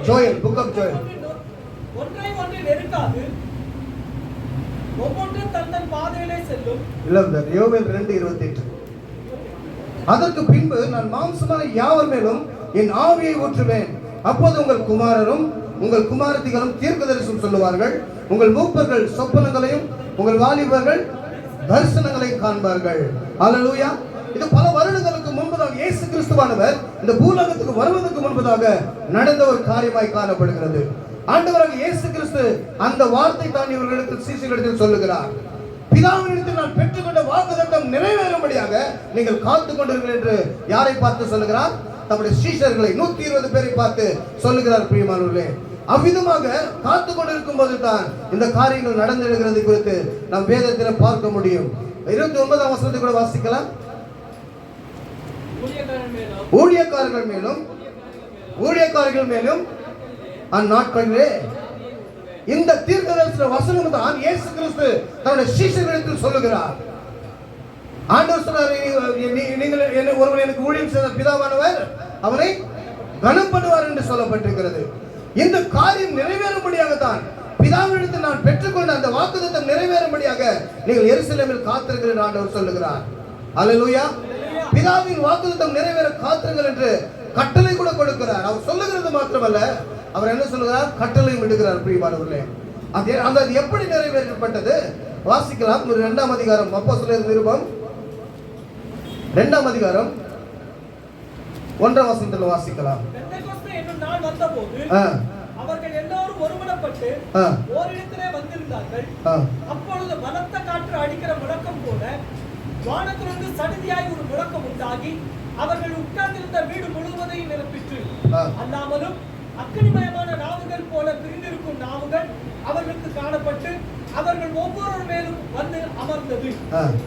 Speaker 4: Joel, book of Joel.
Speaker 5: ஒன்றை ஒன்று நெருக்காது, ஒவ்வொன்றும் தன் பாதையிலே செல்லும்.
Speaker 4: யோவேல் 2:28. அதற்கு பின்பு நான் மாம்சமான யாவர் மேலும் என் ஆவியை ஊற்றுவேன். அப்போது உங்கள் குமாரரும் உங்கள் குமாரத்திகளும் தீர்க்கதரிசனம் சொல்லுவார்கள். உங்கள் மூப்பர்கள் சொப்பனங்களையும் உங்கள் வாலிபர்கள் தரிசனங்களை காண்பார்கள். அல்லேலூயா. இது பல வருடங்களுக்கு முன்பதாக இயேசு கிறிஸ்துவானவர் இந்த பூலோகத்துக்கு வருவதற்கு முன்பதாக நடந்த ஒரு காரியமாய் காணப்படுகிறது. ஆண்டவராக இயேசு கிறிஸ்து அந்த வார்த்தை தான் இவர்களிடத்தில் சீஷர்களிடத்தில் சொல்லுகிறார். பிதாவினிடத்தில் நான் பெற்றுக்கொண்ட வாக்குத்தத்தம் நிறைவேறும்படியாக நீங்கள் காத்து கொண்டிருங்கள் என்று யாரை பார்த்து சொல்லுகிறார்? தம்முடைய சீஷர்களை 120 பேரை பார்த்து சொல்லுகிறார். பிரியமானவர்களே, அவ்விதமாக காத்து கொண்டிருக்கும் போது தான் இந்த காரியங்கள் நடந்திருக்கிறது குறித்து நாம் வேதத்தில் பார்க்க முடியும். 29ஆம் வசனத்தை கூட வாசிக்கலாம். ஊழியக்காரர்கள் மேலும் அந்நாட்களிலே இந்த தீர்க்கதரிசன வசனம் தான் இயேசு கிறிஸ்து தன்னுடைய சீஷர்களிடத்தில் சொல்லுகிறார். ஆண்டவர் சொன்னார், நீங்கள் ஒருவர் எனக்கு ஊழியம் செய்த பிதாவானவர் அவரை கனம் பண்ணுவார் என்று சொல்லப்பட்டிருக்கிறது. இந்த காரியம் நிறைவேறும்படியாக தான் பிதாவினிடத்தில் நான் பெற்றுக்கொண்ட அந்த வாக்குத்தத்தம் நிறைவேறும்படியாக நீங்கள் எருசலேமில் காத்திருங்கள் என்று ஆண்டவர் சொல்லுகிறார். அல்லேலூயா. பிதாவின் வாக்குத்தத்தம் நிறைவேற காத்திருங்கள் என்று கட்டளை கூட கொடுக்கிறார். அவர் சொல்லுகிறது மாத்திரமல்ல, அவர் என்ன சொல்லுகிறார்? கட்டளையும் விடுகிறார். பிரியமானவர்களே, அது எப்படி நிறைவேற்றப்பட்டது வாசிக்கலாம். 2ஆம் அதிகாரம் அப்போஸ்தலர் நிருபம் 2ஆம் அதிகாரம் 1ஆம் வசனத்தில் வாசிக்கலாம்.
Speaker 5: அவர்கள் எல்லாரும் ஒருமனப்பட்டு ஓரிடத்திலே வந்திருந்தார்கள். அப்பொழுது பலத்த காற்று அடிக்கிற முழக்கம் போல வானத்திலிருந்து சடுதியாய் ஒரு முழக்கம் உண்டாகி அவர்கள் உட்கார்ந்திருந்த வீடு முழுவதையும் நிரப்பிற்று. அல்லாமலும் அக்கினிமயமான நாவுகள் போல பிரிந்திருக்கும் நாவுகள் அவர்களுக்கு காணப்பட்டு அவர்கள் ஒவ்வொரு மேலும் வந்து அமர்ந்தது.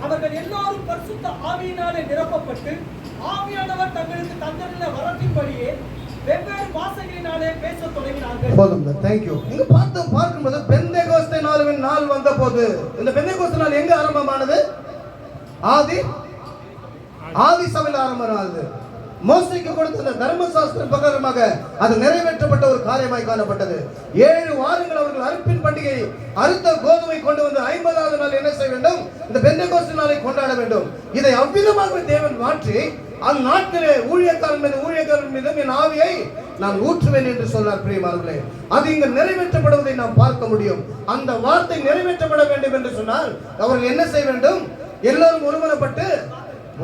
Speaker 5: அவர்கள் எல்லாரும் பரிசுத்த ஆவியினாலே நிரப்பப்பட்டு ஆவியானவர் தங்களுக்கு தந்திருந்த வரத்தின்படியே வெவ்வேறு பாஷைகளினாலே பேசத் தொடங்கினார்கள்.
Speaker 4: போதும். Thank you. இங்க பார்க்கும்போது பெந்தேகோஸ்தே நாள் வந்த போது, இந்த பெந்தேகோஸ்தே நாள் எங்க ஆரம்பமானது? ஆதி சபையில் ஆரம்பமானது. மோசேக்கு கொடுத்த தர்மசாஸ்திரம் பிரகாரமாக அது நிறைவேற்றப்பட்ட ஒரு காரியமாய் காணப்பட்டது. 7 வாரங்கள் அவர்கள் அறுப்பின் பண்டிகை அறுத்த கோதுமை கொண்டு வந்து 50வது நாள் என்ன செய்ய வேண்டும்? இந்த பெந்தேகோஸ்தே நாளை கொண்டாட வேண்டும். இதை அவ்விதமாக தேவன் மாற்றி அந்நாட்களே ஊழியக்காரன் மீது என் ஆவியை நான் ஊற்றுவேன் என்று சொன்னார். பிரியமானவர்களே, அது இங்கு நிறைவேற்றப்படுவதை நாம் பார்க்க முடியும். அந்த வார்த்தை நிறைவேற்றப்பட வேண்டும் என்று சொன்னால் அவர்கள் என்ன செய்ய வேண்டும்? எல்லாரும் ஒருமனப்பட்டு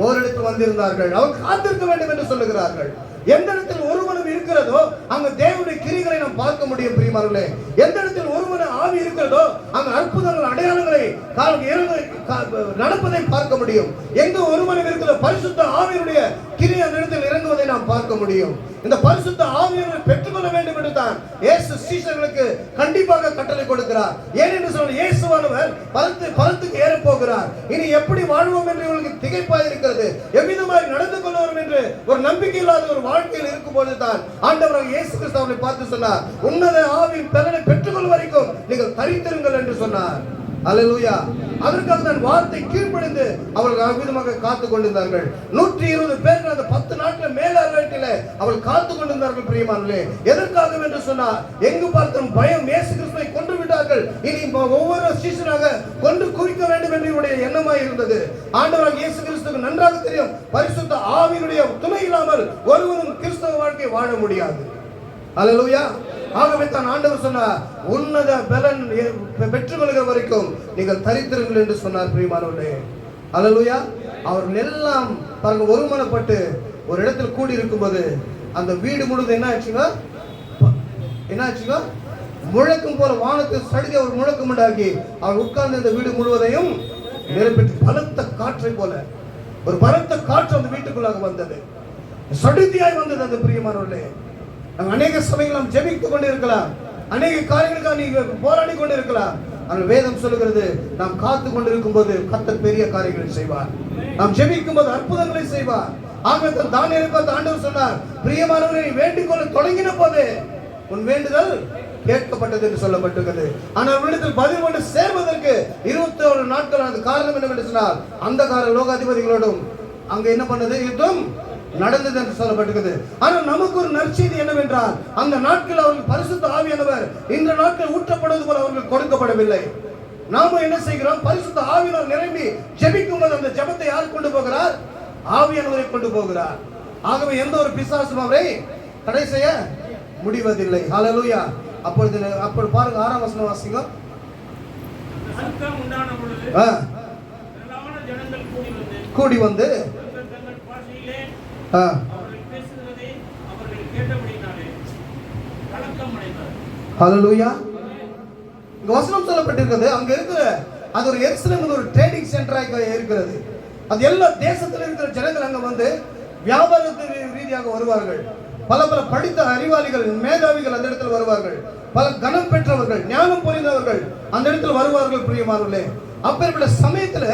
Speaker 4: ஓரிடத்தில் வந்திருந்தார்கள். அவர் காத்திருக்க வேண்டும் என்று சொல்லுகிறார்கள். எந்த இடத்தில் ஒருவனும் இருக்கிறதோ அங்க தேவனுடைய கிரிகளை நாம் பார்க்க முடியும். பிரியமானவர்களே, எந்த இடத்தில் ஒருவன ஆவி இருக்கிறதோ அங்க அற்புதங்கள் அடையாளங்களை நடப்பதை பார்க்க முடியும். எங்க ஒருவனும் இருக்கிற பரிசுத்த ஆவியினுடைய கிரி அந்த இடத்தில் இறங்குவதை நாம் பார்க்க முடியும். இந்த பரிசுத்த ஆவியை பெற்றுக்கொள்ள வேண்டும் என்று தான் இயேசு சீஷர்களுக்கு கண்டிப்பாக கட்டளை கொடுக்கிறார். ஏனென்று சொன்னால் இயேசுவானவர் பரத்துக்கு ஏற போகிறார். இனி எப்படி வாழ்வோம் என்று இவர்களுக்கு திகைப்பாக இருக்கிறது. எவ்விதமாய் நடந்து கொள்வோம் என்று ஒரு நம்பிக்கை இல்லாத ஒரு வாழ்க்கையில் இருக்கும் போது தான் ஆண்டவராக இயேசு கிறிஸ்து அவரை பார்த்து சொன்னார், உன்னத ஆவியின் பலனை பெற்றுக்கொள்ளும் வரைக்கும் நீங்கள் தரித்திருங்கள் என்று சொன்னார். அல்லேலூயா. அதற்காக தான் வார்த்தை கீழ்ப்படிந்து அவர்கள் அவ்விதமாக காத்து கொண்டிருந்தார்கள். 120 பேர்கள் அந்த 10 நாட்கள் மேலாளர்களில் அவர்கள் காத்து கொண்டிருந்தார்கள். பிரியமானவர்களே, எதற்காக என்று சொன்னால் எங்கு பார்த்தும் பயம். இயேசு கிறிஸ்துவை கொன்று விட்டார்கள், இனி ஒவ்வொரு சீஷனாக கொன்று குறிக்க வேண்டும் என்று இவருடைய எண்ணமாய் இருந்தது. ஆண்டவராக இயேசு கிறிஸ்துவுக்கு நன்றாக தெரியும், பரிசுத்த ஆவியினுடைய துணை இல்லாமல் ஒருவரும் கிறிஸ்தவ வாழ்க்கை வாழ முடியாது. அல்லேலூயா. ஆகவே தான் ஆண்டவர் சொன்னார், உன்னத பலன் பெற்றுக்கொள்கிற வரைக்கும் நீங்கள் தரித்திருங்கள் என்று சொன்னார். பிரியமானவர்களே, அல்லேலூயா. அவர்கள் எல்லாம் பாருங்க ஒருமனப்பட்டு ஒரு இடத்தில் கூடி இருக்கும்போது அந்த வீடு முழுவதும் என்ன ஆச்சுங்க? முழக்கம் போல வானத்தில் சடுதி அவர் முழக்கம் உண்டாகி அவர் உட்கார்ந்து இந்த வீடு முழுவதையும் நிரப்பிட்டு பலத்த காற்றை போல ஒரு பலத்த காற்று அந்த வீட்டுக்குள்ளாக வந்தது. சடுதியாய் வந்தது. அந்த பிரியமானவர்களே, அநேக சபைகள் நாம் ஜெபித்துக் கொண்டு இருக்கலாம், அநேக காரியங்களுக்காக நீங்க போராடி கொண்டு இருக்கலாம். ஆனால் வேதம் சொல்லுகிறது, நாம் காத்து கொண்டிருக்கும் போது கர்த்தர் பெரிய காரியங்களை செய்வார். நாம் ஜெபிக்கும் போது அற்புதங்களை செய்வார். ஆகவே தானியேலை பார்த்து ஆண்டவர் சொன்னார், பிரியமானவரை வேண்டிக் கொள்ள தொடங்கின போது உன் வேண்டுதல் கேட்கப்பட்டது என்று சொல்லப்பட்டிருக்கிறது. ஆனால் உன்னிடத்தில் பதில் கொண்டு சேர்வதற்கு 21 நாட்கள் ஆனது. காரணம் என்னவென்று சொன்னால் அந்த கால லோகாதிபதிகளோடும் அங்க என்ன பண்ணது? யுத்தம் நடந்தது என்று சொல்லப்பட்டிருக்கிறது. ஆனால் நமக்கு ஒரு நற்செய்தி என்னவென்றால் அந்த நாட்கள் அவர்கள் பரிசுத்த ஆவியானவர் இந்த நாட்கள் ஊற்றப்படுவது போல அவர்கள் கொடுக்கப்படவில்லை. நாம என்ன செய்கிறோம்? பரிசுத்த ஆவியானவர் நிரம்பி ஜெபிக்கும் போது அந்த ஜெபத்தை யார் கொண்டு போகிறார்? ஆவியானவரை கொண்டு போகிறார். ஆகவே எந்த ஒரு பிசாசும் அவரை தடை செய்ய முடிவதில்லை. ஹல்லேலூயா. அப்பொழுது பாருங்க 6ஆம் வசனம் வாசிங்க. கூடி வந்து
Speaker 6: அவர்கள் பேசுகிறதை அவர்கள் கேட்டபடினாலே கலக்கம் அடைந்தார்.
Speaker 4: ஹல்லேலூயா. இங்க வசனம் சொல்லப்பட்டிருக்கிறது, அங்க இருக்கிற அது ஒரு எருசலேம் ஒரு ட்ரேடிங் சென்டராக இருக்கிறது. அது எல்லா தேசத்துல இருக்கிற ஜனங்கள் அங்க வந்து வியாபாரத்தின் ரீதியாக வருவார்கள். பல பல படித்த அறிவாளிகள், மேதாவிகள் அந்த இடத்துல வருவார்கள். பல கனம் பெற்றவர்கள், ஞானம் புரிந்தவர்கள் அந்த இடத்துல வருவார்கள். பிரியமானவர்களே, அப்பேற்பட்ட சமயத்துல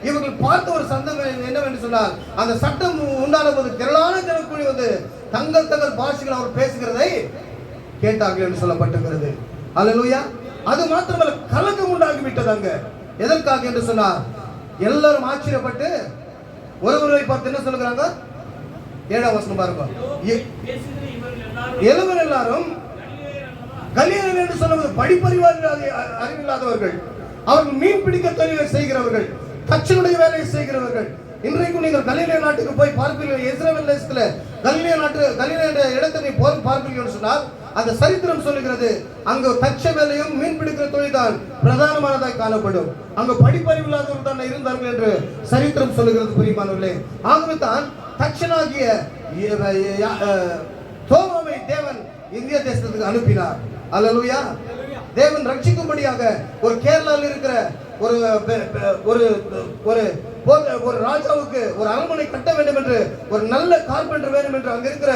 Speaker 4: இவர்கள் பார்த்த ஒரு சந்தர்ப்பம் என்னவென்று சொன்னால், அந்த சட்டம் உண்டான போது திரளான ஜனக்கூடி வந்து தங்கள் பாஷைகள் அவர் பேசுகிறதை கேட்டார்கள் என்று சொல்லப்பட்டிருக்கிறது. அல்லேலூயா. அது மாத்திரமல்ல, கலக்கம் உண்டாகிவிட்டது அங்க. எதற்காக என்று சொன்னார், எல்லாரும் ஆச்சரியப்பட்டு ஒருவரை பார்த்து என்ன சொல்லுகிறாங்க? 7ஆம் வசனம் பாருங்க. எல்லாரும் கலிலேயர் என்று சொல்லுவது அறிவில்லாதவர்கள், அவர்கள் மீன் பிடிக்க தொழிலை செய்கிறவர்கள், தச்சனுடைய வேலையை செய்கிறவர்கள். இன்றைக்கும் நீங்கள் கலிலேய நாட்டுக்கு போய் பார்ப்பீர்கள். இஸ்ரவேல் தேசத்துல கலிலேய இடத்தை நீ போய் பார்ப்பீர்கள் சொன்னால் அந்த சரித்திரம் சொல்லுகிறது, அங்கு தச்ச வேலையும் மீன் பிடிக்கிற தொழில் தான் பிரதானமானதாக காணப்படும். அங்கு படிப்பறிவில்லாதவர்கள் தான் இருந்தார்கள் என்று சரித்திரம் சொல்லுகிறது. பிரியமானவர்களே, ஆகவே தான் தச்சனாகிய தோமாவை தேவன் இந்திய தேசத்துக்கு அனுப்பினார். அல்லேலூயா. தேவன் ரட்சிக்கும்படியாக ஒரு கேரளாவில் இருக்கிற ஒரு ராஜாவுக்கு ஒரு அரண்மனை கட்ட வேண்டும் என்று, ஒரு நல்ல கார்பெண்டர் வேண்டும் என்று அங்க இருக்கிற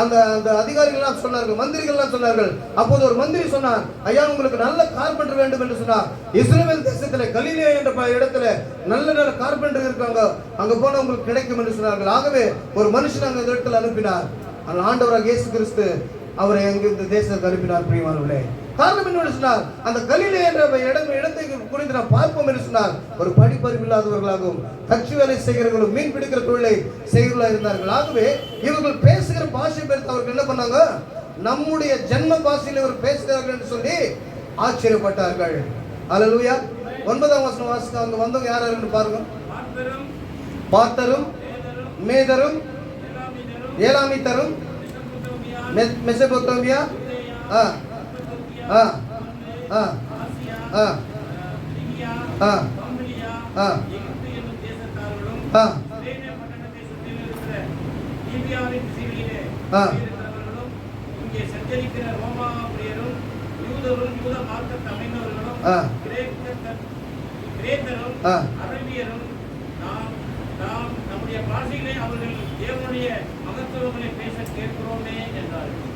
Speaker 4: அந்த அதிகாரிகள் எல்லாம் சொன்னார்கள், மந்திரிகள் எல்லாம் சொன்னார்கள். அப்போது ஒரு மந்திரி சொன்னார், ஐயா உங்களுக்கு நல்ல கார்பெண்டர் வேண்டும் என்று சொன்னார். இஸ்ரவேல் தேசத்துல கலிலேயா என்ற இடத்துல நல்ல கார்பெண்டர் இருக்காங்க, அங்க போன உங்களுக்கு கிடைக்கும் என்று சொன்னார்கள். ஆகவே ஒரு மனுஷன் அங்க இந்த இடத்துல அனுப்பினார். அந்த ஆண்டவராக இயேசு கிறிஸ்து அவரை இந்த தேசத்துக்கு அனுப்பினார். பிரியமானவர்களே, காரணம் என்ன சொன்னார், அந்த கலிலேயா என்ற இடத்தை குறித்து நாம் பார்ப்போம் என்று சொன்னார். ஒரு படிப்பறிவு இல்லாதவர்களாகவும் தச்சு வேலை செய்கிறவர்களும் மீன் பிடிக்கிற தொழிலை செய்கிறவர்களாக இருந்தார்கள். ஆகவே இவர்கள் பேசுகிற பாஷை பெருத்து அவர்கள் என்ன பண்ணாங்க, நம்முடைய ஜென்ம பாஷையில் இவர் பேசுகிறார்கள் என்று சொல்லி ஆச்சரியப்பட்டார்கள். அல்லேலூயா. 9ஆம் வசனம் வாசிக்க அங்க வந்தவங்க யார் யாருன்னு பாருங்க. பார்த்தரும், மேதரும், ஏலாமித்தரும், மெசபொத்தோமியா,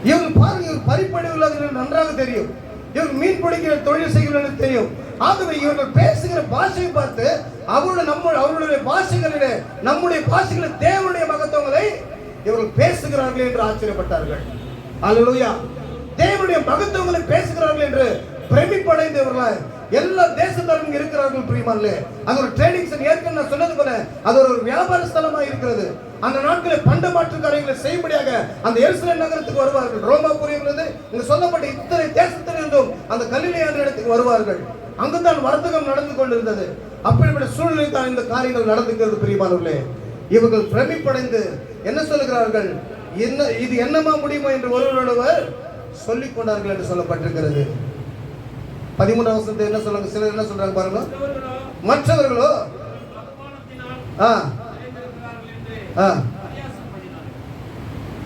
Speaker 4: இவர்கள் பாருங்க, பரிப்படைவுள்ள நன்றாக தெரியும், இவர்கள் மீன் பிடிக்கிற தொழில் செய்கிறவர்கள் தெரியும். ஆகவே இவர்கள் பேசுகிற பாஷையை பார்த்து அவர்களுடைய பாஷைகளிலே நம்முடைய பாஷைகளில் தேவனுடைய மகத்துவங்களை இவர்கள் பேசுகிறார்கள் என்று ஆச்சரியப்பட்டார்கள். அல்லேலூயா. தேவனுடைய மகத்துவங்களை பேசுகிறார்கள் என்று பிரமிப்படைந்தவர்களாய் எல்லா தேசத்தாரும் இருக்கிறார்கள். பிரியமானவர்களே, அது ஒரு ட்ரேடிங் சென்டர். ஏற்கனவே நான் சொன்னது போல அது ஒரு வியாபார ஸ்தலமாக இருக்கிறது. அந்த நாட்களில் பண்ட மாற்று காரியங்களை செய்யும்படியாக அந்த எருசலேம் நகரத்துக்கு வருவார்கள். ரோமாபுரியிலிருந்து இங்கு சொல்லப்பட்ட இத்தனை தேசத்திலிருந்தும் அந்த கலிலேயா இடத்துக்கு வருவார்கள். அங்குதான் வர்த்தகம் நடந்து கொண்டிருந்தது. அப்படிப்பட்ட சூழ்நிலை தான் இந்த காரியங்கள் நடந்துகிறது. பிரியமானவர்களே, இவர்கள் பிரமிப்படைந்து என்ன சொல்லுகிறார்கள், இது என்னமா முடியுமோ என்று ஒருவரோடவர் சொல்லிக் கொண்டார்கள் என்று சொல்லப்பட்டிருக்கிறது. 13ஆம் வசனத்தை என்ன சொல்றாங்க, சிலர் என்ன சொல்றாங்க பாருங்க. மற்றவர்களோ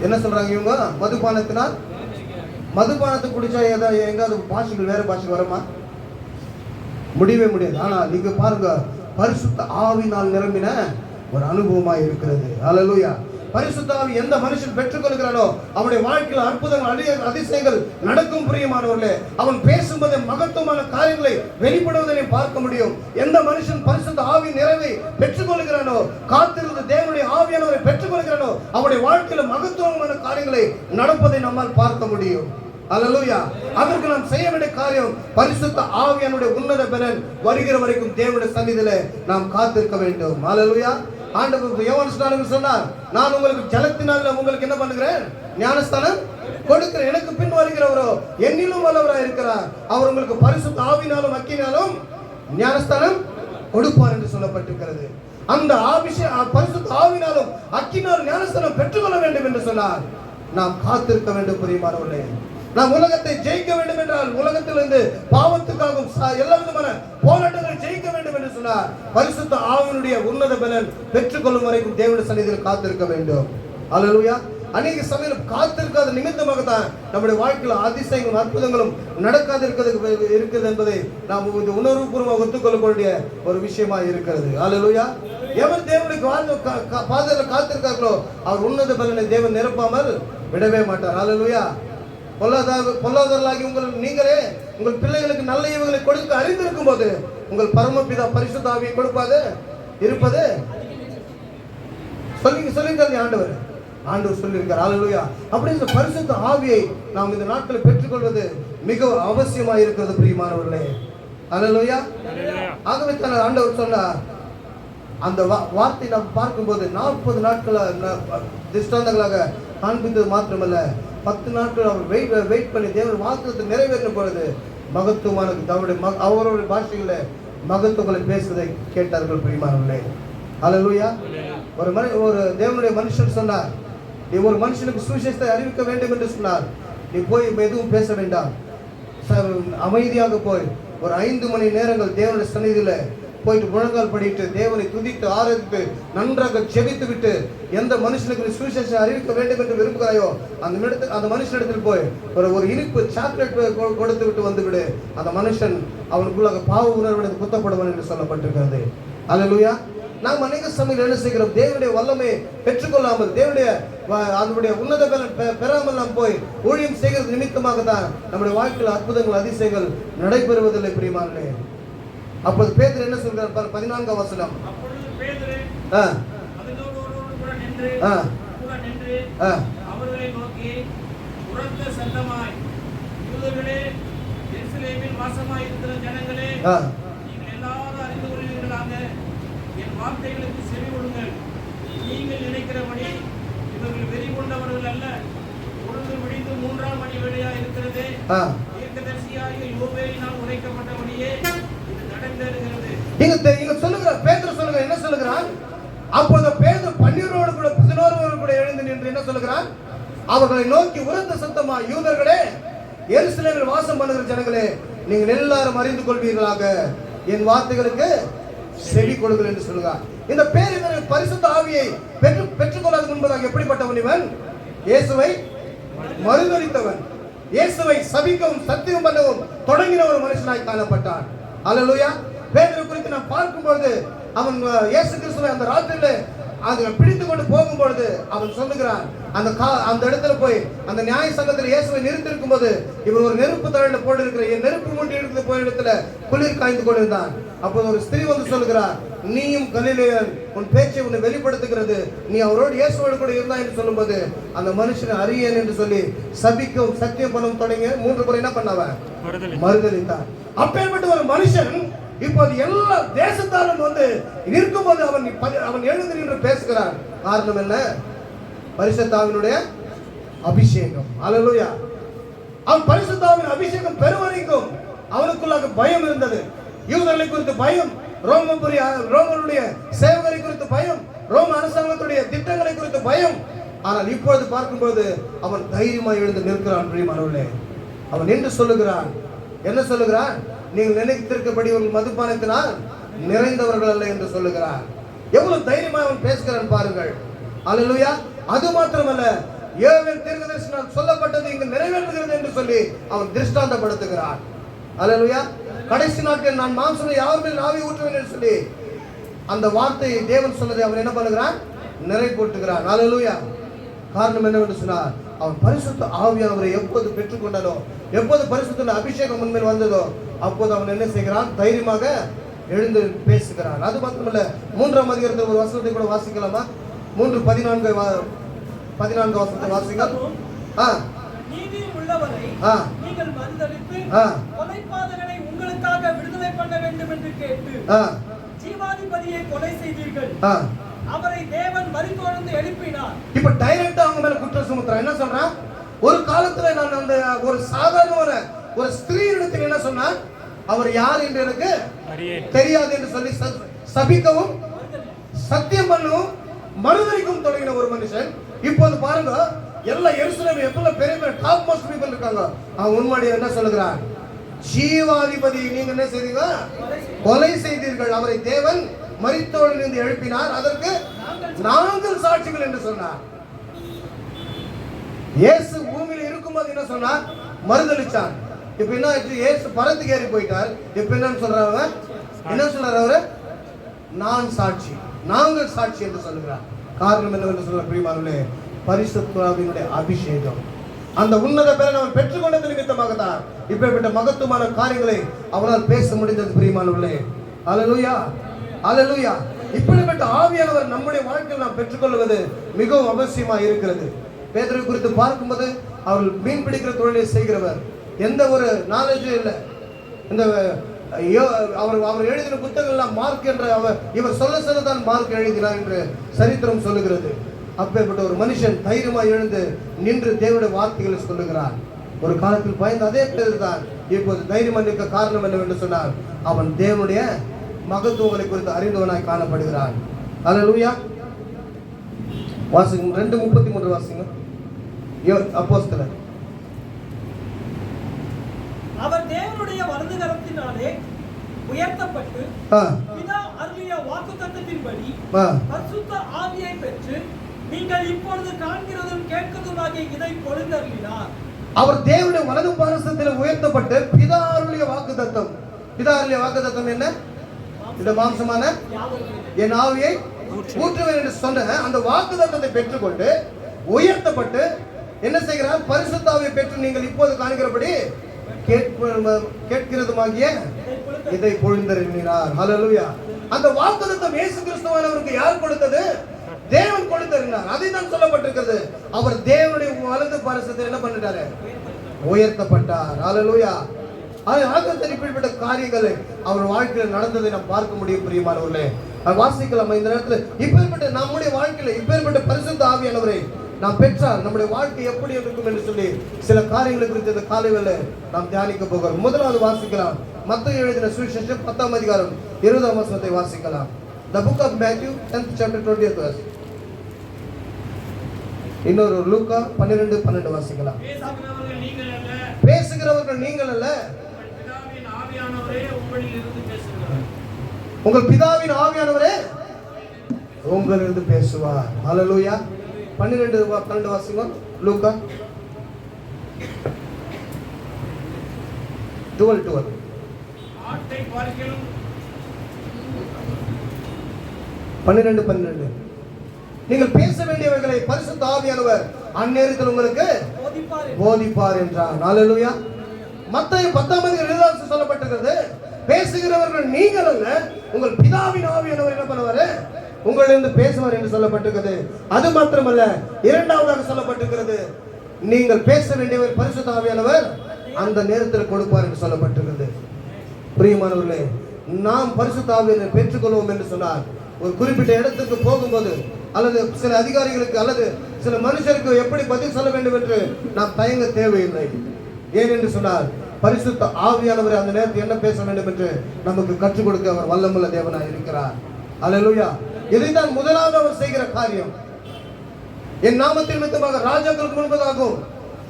Speaker 4: என்ன சொல்றாங்க, இவங்க மதுபானத்தை குடிச்சா எங்காவது பாஷைகள் வேற பாஷைகள் வருமா? முடியவே முடியாது. ஆனா நீங்க பாருங்க, பரிசுத்த ஆவியினால் நிரம்பின ஒரு அனுபவமா இருக்கிறது. அல்லேலூயா. பரிசுத்த ஆவி எந்த மனுஷன் பெற்றுக்கொள்கிறானோ அவனுடைய வாழ்க்கையில் அற்புதங்கள், அதிசயங்கள் நடக்கும். பிரியமானவர்களே, அவன் பேசும்போது மகத்துவமான காரியங்களை வெளிப்படுவதை பார்க்க முடியும். எந்த மனுஷன் பரிசுத்த ஆவி நிறைவை பெற்றுக்கொள்கிறானோ, காத்திருந்து தேவனுடைய ஆவியானவரை பெற்றுக்கொள்கிறானோ, அவனுடைய வாழ்க்கையில மகத்துவமான காரியங்களை நடப்பதை நம்மால் பார்க்க முடியும். அல்லேலூயா. அதற்கு நாம் செய்ய வேண்டிய காரியம் பரிசுத்த ஆவியானுடைய உன்னத பலன் வருகிற வரைக்கும் தேவனுடைய சந்நிதியிலே நாம் காத்திருக்க வேண்டும். அல்லேலூயா. ஆண்டவர் யோவான் சொன்னார், நான் உங்களுக்கு ஜலத்தினால உங்களுக்கு என்ன பண்ணுகிறேன், ஞானஸ்தானம் கொடுக்கிறேன். எனக்கு பின் வருகிறவரோ என்னிலும் வல்லவராய் இருக்கிறார், அவர் உங்களுக்கு பரிசுத்த ஆவினாலும் அக்கினாலும் ஞானஸ்தானம் கொடுப்பார் என்று சொல்லப்பட்டிருக்கிறது. அந்த பரிசுத்த ஆவினாலும் அக்கினாலும் ஞானஸ்தானம் பெற்றுக்கொள்ள வேண்டும் என்று சொன்னார். நாம் காத்திருக்க வேண்டும். பிரியமானவர்களே, நாம் உலகத்தை ஜெயிக்க வேண்டும் என்றால் உலகத்திலிருந்து பாவத்துக்காகவும் எல்லா விதமான போராட்டங்களை ஜெயிக்க வேண்டும் என்று சொன்னார். பரிசுத்த ஆவியினுடைய உன்னத பலன் பெற்றுக்கொள்ளும் வரைக்கும் தேவனுடைய சந்நிதியில் காத்திருக்க வேண்டும். அல்லேலூயா. அநேக சமயம் காத்திருக்காத நிமித்தமாக தான் நம்முடைய வாழ்க்கையில் அதிசயங்களும் அற்புதங்களும் நடக்காது இருக்கிறது என்பதை நாம் இந்த உணர்வுபூர்வமாக ஒத்துக்கொள்ளக்கூடிய ஒரு விஷயமா இருக்கிறது. அல்லேலூயா. எவர் தேவனுக்கு பாதையில் காத்திருக்கார்களோ அவர் உன்னத பலனை தேவன் நிரப்பாமல் விடவே மாட்டார். அல்லேலூயா. பொல்லாதவர்களாகி நீங்களே உங்கள் பிள்ளைகளுக்கு நல்ல ஈவுகளை கொடுக்க அறிந்திருக்கும் போது உங்கள் பரமபிதா பரிசுத்த ஆவியை கொடுப்பாது இருப்பது சொல்லியிருக்காரு ஆண்டவர் சொல்லியிருக்கார். அல்லேலூயா. அப்படி இந்த பரிசுத்த ஆவியை நாம் இந்த நாட்களில் பெற்றுக்கொள்வது மிக அவசியமாக இருக்கிறது பிரியமானவர்களே. அல்லேலூயா. ஆகவே தான் ஆண்டவர் சொன்னார். அந்த வார்த்தை நாம் பார்க்கும்போது 40 நாட்கள் திருஷ்டாந்தங்களாக காண்பித்தது மாத்திரமல்ல, 10 நாட்கள் அவர் வெயிட் பண்ணி தேவன் வாக்குத்தத்தை நிறைவேறின பொழுது மகத்துவமான அவருடைய பாஷையில மகத்துவங்களை பேசுவதை கேட்டார்கள் பிரியமானவர்களே. அல்லேலூயா. ஒரு தேவனுடைய மனுஷன் சொன்னார், நீ ஒரு மனுஷனுக்கு சுவிசேஷத்தை அறிவிக்க வேண்டும் என்று சொன்னார். நீ போய் எதுவும் பேச வேண்டாம், அமைதியாக போய் ஒரு 5 மணி நேரங்கள் தேவனுடைய சந்நிதியில போயிட்டு முழங்கால் படிட்டு தேவனை துதித்து ஆராதித்து நன்றாக ஜெபித்து விட்டு எந்த மனுஷனுக்கு சுவிசேஷம் அறிவிக்க வேண்டும் என்று விரும்புகிறாயோ அந்த மனுஷனிடத்தில் போய் ஒரு இனிப்பு சாக்லேட் கொடுத்து விட்டு வந்து விடு. அந்த மனுஷன் அவனுக்குள்ளாக பாவ உணர்வு குத்தப்படுவான் என்று சொல்லப்பட்டிருக்கிறது. அல்லேலூயா. நாம் அநேக சமயம் என்ன செய்கிறோம், தேவனுடைய வல்லமை பெற்றுக்கொள்ளாமல் அதனுடைய உன்னத பலன் பெறாமல் நாம் போய் ஊழியம் செய்கிறது நிமித்தமாக தான் நம்முடைய வாழ்க்கையில் அற்புதங்கள் அதிசயங்கள் நடைபெறுவதில்லை பிரியமானே. அப்போது பேதுரு என்ன சொல்கிறார்? 14ஆம் வசனம்.
Speaker 6: அப்பொழுது பேதுரு அவர்களோடு கூட நின்று அவர்களை நோக்கி உரத்த சத்தமாய், யூதர்களே, எருசலேமில் வாசமாய் இருக்கிற ஜனங்களே, நீங்கள் எல்லாரும் அறிந்து கொள்வீர்களாக, என் வார்த்தைகளுக்கு செவி கொடுங்கள். நீங்கள் நினைக்கிறபடி இவர்கள் வெறி கொண்டவர்கள் அல்ல. பொழுது விடிந்து 3ஆம் மணி வேளையா இருக்கிறது. தீர்க்கதரிசியாகிய யோவேலினால் உரைக்கப்பட்டபடியே
Speaker 4: என்ன சொல்லுகிறான்? அப்போது பேதுரு 12 கூட 11 கூட எழுந்து நின்று என்ன சொல்லுகிறான்? அவர்களை நோக்கி உரத்த சத்தமா, யூதர்களே, எருசலேமில் வாசம் பண்ணுகிற ஜனங்களே, நீங்கள் எல்லாரும் அறிந்து கொள்வீர்களாக, என் வார்த்தைகளுக்கு செவி கொடுங்கள் என்று சொல்லுகிறார். இந்த பேரிதரில் பரிசுத்த ஆவியை பெற்றுக்கொள்ளாத முன்பதாக எப்படிப்பட்டவன் இவன்? இயேசுவை மறுதலித்தவன், இயேசுவை சபிக்கவும் சத்தியம் பண்ணவும் தொடங்கின ஒரு மனுஷனாய் காணப்பட்டான். அல்லேலூயா. பேதுரு குறித்து நாம் பார்க்கும்போது அவன் இயேசு கிறிஸ்துவை அந்த ராத்திரியில அதை பிடித்து கொண்டு போகும்பொழுது அவன் சொல்லுகிறான், அந்த இடத்துல போய் அந்த நியாய சங்கத்தில் இயேசுவை நிறுத்தி இருக்கும் போது இவன் ஒரு நெருப்பு தழல போட்டு இருக்கிற நெருப்பு மூட்டி எடுத்து போய் இடத்துல குளிர் காய்ந்து கொண்டிருந்தான். அப்போது ஒரு ஸ்திரீ வந்து சொல்லுகிறார், நீயும் கலிலேயன், உன் பேச்சை உன்னை வெளிப்படுத்துகிறது, நீ அவரோடு இயேசுவோடு கூட இருந்தா என்று சொல்லும்போது அந்த மனுஷனை அறியேன் என்று சொல்லி சபிக்கவும் சத்தியம் பண்ணவும் தொடங்கி 3 முறை என்ன பண்ணவன்? மறுதலித்தான். அப்பேற்பட்ட ஒரு மனுஷன் இப்போது எல்லா தேசத்தாலும் வந்து நிற்கும் போது அவன் எழுந்து நின்று பேசுகிறான். காரணம் என்ன? பரிசுத்தாவினுடைய அபிஷேகம். அல்லேலூயா. அவன் பரிசுத்தாவின் அபிஷேகம் பெறுவரைக்கும் அவனுக்குள்ளாக பயம் இருந்தது. யூதர்களை குறித்து பயம், ரோமனுடைய சேவகரை குறித்து பயம், ரோம அரசாங்கத்துடைய திட்டங்களை குறித்து பயம். ஆனால் இப்பொழுது பார்க்கும்போது அவன் தைரியமாய் எழுந்து நிற்கிறான் பிரியமானவர்களே. அவன் என்று சொல்லுகிறான், என்ன சொல்லுகிறான்? நீங்கள் நினைத்திருக்கபடி உங்கள் மதுபானத்தினால் நிறைந்தவர்கள் அல்ல என்று சொல்லுகிறார். எவ்வளவு தைரியமா அவன் பேசுகிறான் பாருங்கள். அல்லேலூயா. அது மாத்திரமல்ல, யோவேல் தீர்க்கதரிசியால் சொல்லப்பட்டது இங்கு நிறைவேறுகிறது என்று சொல்லி அவன் திருஷ்டாந்தப்படுத்துகிறான். அல்லேலூயா. கடைசி நாட்களில் நான் மாம்சத்தை யார் மேல் ஆவி ஊற்றுவேன் என்று சொல்லி அந்த வார்த்தையை தேவன் சொன்னதை அவன் என்ன பண்ணுகிறான்? நிறைவேற்றுகிறான். அல்லேலூயா. காரணம் என்னவென்று சொன்னார், அவன் பரிசுத்த ஆவியானவரை எப்போது பெற்றுக்கொண்டானோ, எப்போது பரிசுத்த அபிஷேகம் முன்மேல் வந்ததோ அப்போது அவன் என்ன செய்கிறான்? தைரியமாக எழுந்து பேசுகிறான். அது மட்டுமல்ல, 3ஆம் அதிகாரத்தில் ஒரு வசனத்தை கூட வாசிக்கலாமா? 3:14 வசனத்தை வாசிங்கள்.
Speaker 5: நீதியும் உள்ளவரை நீங்கள் மறுதலித்து கொலைபாதகனை உங்களுக்காக விடுதலை பண்ண வேண்டும் என்று கேட்டு ஜீவாதிபதியை கொலை செய்தீர்கள். அவரை தேவன் மரித்தோர்ந்து எழுப்பினார். இப்ப டைரக்டா அவங்க மேல குற்றம் சுமத்துறான். என்ன சொல்றான்? ஒரு காலத்துல நான் அந்த ஒரு சாதாரண ஒரு ஸ்திரீயிடத்தில் என்ன சொன்னான்? அவர் யார் என்று எனக்கு தெரியாது என்று சொல்லி சபிக்கவும் சத்தியம் பண்ணவும் மறுதலிக்கவும் தொடங்கின ஒரு மனுஷன். இப்போது பாருங்க, எல்லா எருசலேம் எவ்வளவு பெரிய பெரிய டாப் மோஸ்ட் பீப்பிள் இருக்காங்க. அவன் உண்மையை என்ன சொல்லுகிறான்? ஜீவாதிபதி நீங்க என்ன செய்தீங்க? கொலை செய்தீர்கள். அவரை தேவன் மரித்தோரிலிருந்து எழுப்பினார், அதற்கு நாங்கள் சாட்சிகள் என்று சொன்னார்.
Speaker 4: இயேசு பூமியில இருக்கும்போது என்ன சொன்னார்? மறுதளிச்சான். இப்ப என்ன ஆயிடுச்சு? இயேசு பரத்துக்கு ஏறி போயிட்டார். இப்ப என்னன்னு சொல்றாரு? என்ன சொல்றாரு அவரு? நான் சாட்சி, நாங்கள் சாட்சி என்று சொல்லுகிறார். காரணம் என்னவென்று சொல்ற பிரியமானவர்களே, பரிசுத்த ஆவியினுடைய அபிஷேகம். அந்த உன்னத பேரை அவன் பெற்றுக்கொண்டது நிமித்தமாக தான் இப்பேற்பட்ட மகத்துவமான காரியங்களை அவனால் பேச முடிந்தது பிரியமானவர்களே. அல்லேலூயா, அல்லேலூயா. இப்படிப்பட்ட ஆவியானவர் நம்முடைய வாழ்க்கையில் நாம் பெற்றுக்கொள்வது மிகவும் அவசியமா இருக்கிறது. பேதுரு குறித்து பார்க்கும்போது அவர்கள் மீன் பிடிக்கிற தொழிலை செய்கிறவர், எந்த ஒரு நாலேஜும் இல்லை. இந்த அவர் எழுதின புத்தகங்கள்லாம் மார்க் என்ற இவர் சொல்ல சொல்லதான் மார்க் எழுதினார் என்று சரித்திரம் சொல்லுகிறது. அப்பேற்பட்ட ஒரு மனுஷன் தைரியமாய் எழுந்து நின்று தேவனுடைய வார்த்தைகளை சொல்லுகிறார். ஒரு காலத்தில் பயந்து அதே பேர் தான் இப்போது தைரியமா நிற்க காரணம் என்னவென்று சொன்னார், அவன் தேவனுடைய மகத்துவங்களை குறித்து அறிந்தவனாய் காணப்படுகிறான். அல்லேலூயா. வாசிங்க 2:33 வாசிங்க. அப்போஸ்தலர்.
Speaker 5: அவர் தேவனுடைய வலது கரத்தினாலே உயர்த்தப்பட்டு பிதா அருளிய வாக்குத்தத்தத்தின்படி பரிசுத்த ஆவியை பெற்று நீங்கள் இப்பொழுது காண்கிறதும் கேட்கிறதுமாகிய இதை பொழிந்தருளினார்.
Speaker 4: அவர் தேவனுடைய வலது பாரசத்தில் உயர்த்தப்பட்டு பிதா அருளிய வாக்குத்தத்தம். பிதா அருளிய வாக்குத்தத்தம் என்ன? இந்த மாம்சமான என் ஆவியை ஊற்றுவேன் என்று சொன்ன அந்த வாக்குத்தத்தத்தை பெற்றுக்கொண்டு உயர்த்தப்பட்டு என்ன செய்கிறார்? பரிசுத்த ஆவியை பெற்று நீங்கள் இப்போது காண்கிறபடி கேட்கிறதுமாகிய இதை பொழிந்தருளினார். ஹல்லேலூயா. அந்த வாக்குத்தத்தம் இயேசு கிறிஸ்துவானவருக்கு யார் கொடுத்தது? தேவன் கொடுத்திருந்தார். அதை தான் சொல்லப்பட்டிருக்கிறது. அவர் தேவனுடைய வலது பாரசத்தில் என்ன பண்ணிட்டாரு? உயர்த்தப்பட்டார். ஹல்லேலூயா. இப்படிப்பட்ட காரியங்களை அவர் வாழ்க்கையில் நடந்ததை நாம் பார்க்க முடியும் பிரியமானவர்களே. வாசிக்கலாம் இந்த நேரத்தில். இப்பேற்பட்ட நம்முடைய வாழ்க்கையில இப்பேற்பட்ட பரிசுத்த ஆவியானவரை நாம் பெற்றால் நம்முடைய வாழ்க்கை எப்படி இருக்கும் என்று சொல்லி சில காரியங்களை குறித்து இந்த காலையில நாம் தியானிக்க போகிறோம். முதலாவது வாசிக்கலாம், மத்தேயு எழுதின சுவிசேஷம் 10ஆம் அதிகாரம் 20ஆம் வசனத்தை வாசிக்கலாம். The book of Matthew 10th chapter 20th verse. இன்னொரு லூக்கா 12:12 வாசிக்கலாம். பேசுகிறவர்கள் நீங்கள் அல்ல, உங்கள் பிதாவின் ஆவியானவரே உங்களிலிருந்து பேசுவார். ஹல்லேலூயா. 12 வாசிங்க. லூக்கா 12:12.
Speaker 6: ஆட்டை பார்க்கிலும்
Speaker 4: 12:12. நீங்கள் பேச வேண்டியவர்களை பரிசுத்த ஆவியானவர் அந்நேரத்தில் உங்களுக்கு போதிப்பார் என்றார். ஹல்லேலூயா. மத்தேயு 10ஆம் அதிகாரம் சொல்லப்பட்டிருக்கிறது, பேசுகிறவர்கள் நீங்கள் அல்ல, உங்கள் பிதாவின் ஆவியானவர் என்ன பண்ணுவாரு? உங்களிலிருந்து பேசுவார் என்று சொல்லப்பட்டிருக்கிறது. அது மாத்திரமல்ல, இரண்டாவதாக சொல்லப்பட்டிருக்கிறது, நீங்கள் பேச வேண்டியவர் பரிசுத்த ஆவியானவர் அந்த நேரத்தில் கொடுப்பார் என்று சொல்லப்பட்டிருக்கிறது. பிரியமானவர்களே, நாம் பரிசுத்த ஆவியானவரை பெற்றுக்கொள்வோம் என்று சொன்னார் ஒரு குறிப்பிட்ட இடத்துக்கு போகும்போது அல்லது சில அதிகாரிகளுக்கு அல்லது சில மனுஷருக்கு எப்படி பதில் சொல்ல வேண்டும் என்று நாம் தயங்க தேவையில்லை. ஏன் என்று சொன்னால் பரிசுத்த ஆவியானவர் அந்த நேரத்தில் என்ன பேச வேண்டும் என்று நமக்கு கற்றுக் கொடுக்க அவர் வல்லமுள்ள தேவனாய் இருக்கிறார். அல்லேலூயா. இதுதான் முதலாவது அவர் செய்கிற காரியம். என் நாமத்தின் நிமித்தமாக ராஜாக்களுக்கு முன்பதாகவும்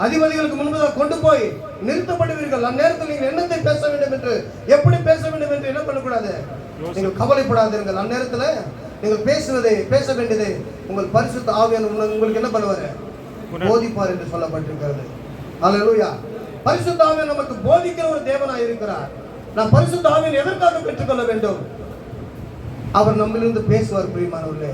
Speaker 4: அதிபதிகளுக்கு முன்பதாக கொண்டு போய் நிறுத்தப்படுவீர்கள். அந்நேரத்தில் நீங்கள் என்னத்தை பேச வேண்டும் என்று எப்படி பேச வேண்டும் என்று என்ன பண்ணக்கூடாது? நீங்கள் கவலைப்படாதீர்கள். அந்நேரத்தில் நீங்கள் பேச வேண்டியதை உங்கள் பரிசுத்த ஆவியானவர் உங்களுக்கு என்ன பண்ணுவாரு? போதிப்பார் என்று சொல்லப்பட்டிருக்கிறது. அல்லேலூயா. பரிசுத்த ஆவியானவர் நமக்கு போதிக்கிற ஒரு தேவனாய் இருக்கிறார். நாம் பரிசுத்த ஆவியானவரை எதற்காக பெற்றுக்கொள்ள வேண்டும்? அவர் நம்மிலிருந்து பேசுவார் பிரியமானவர்களே.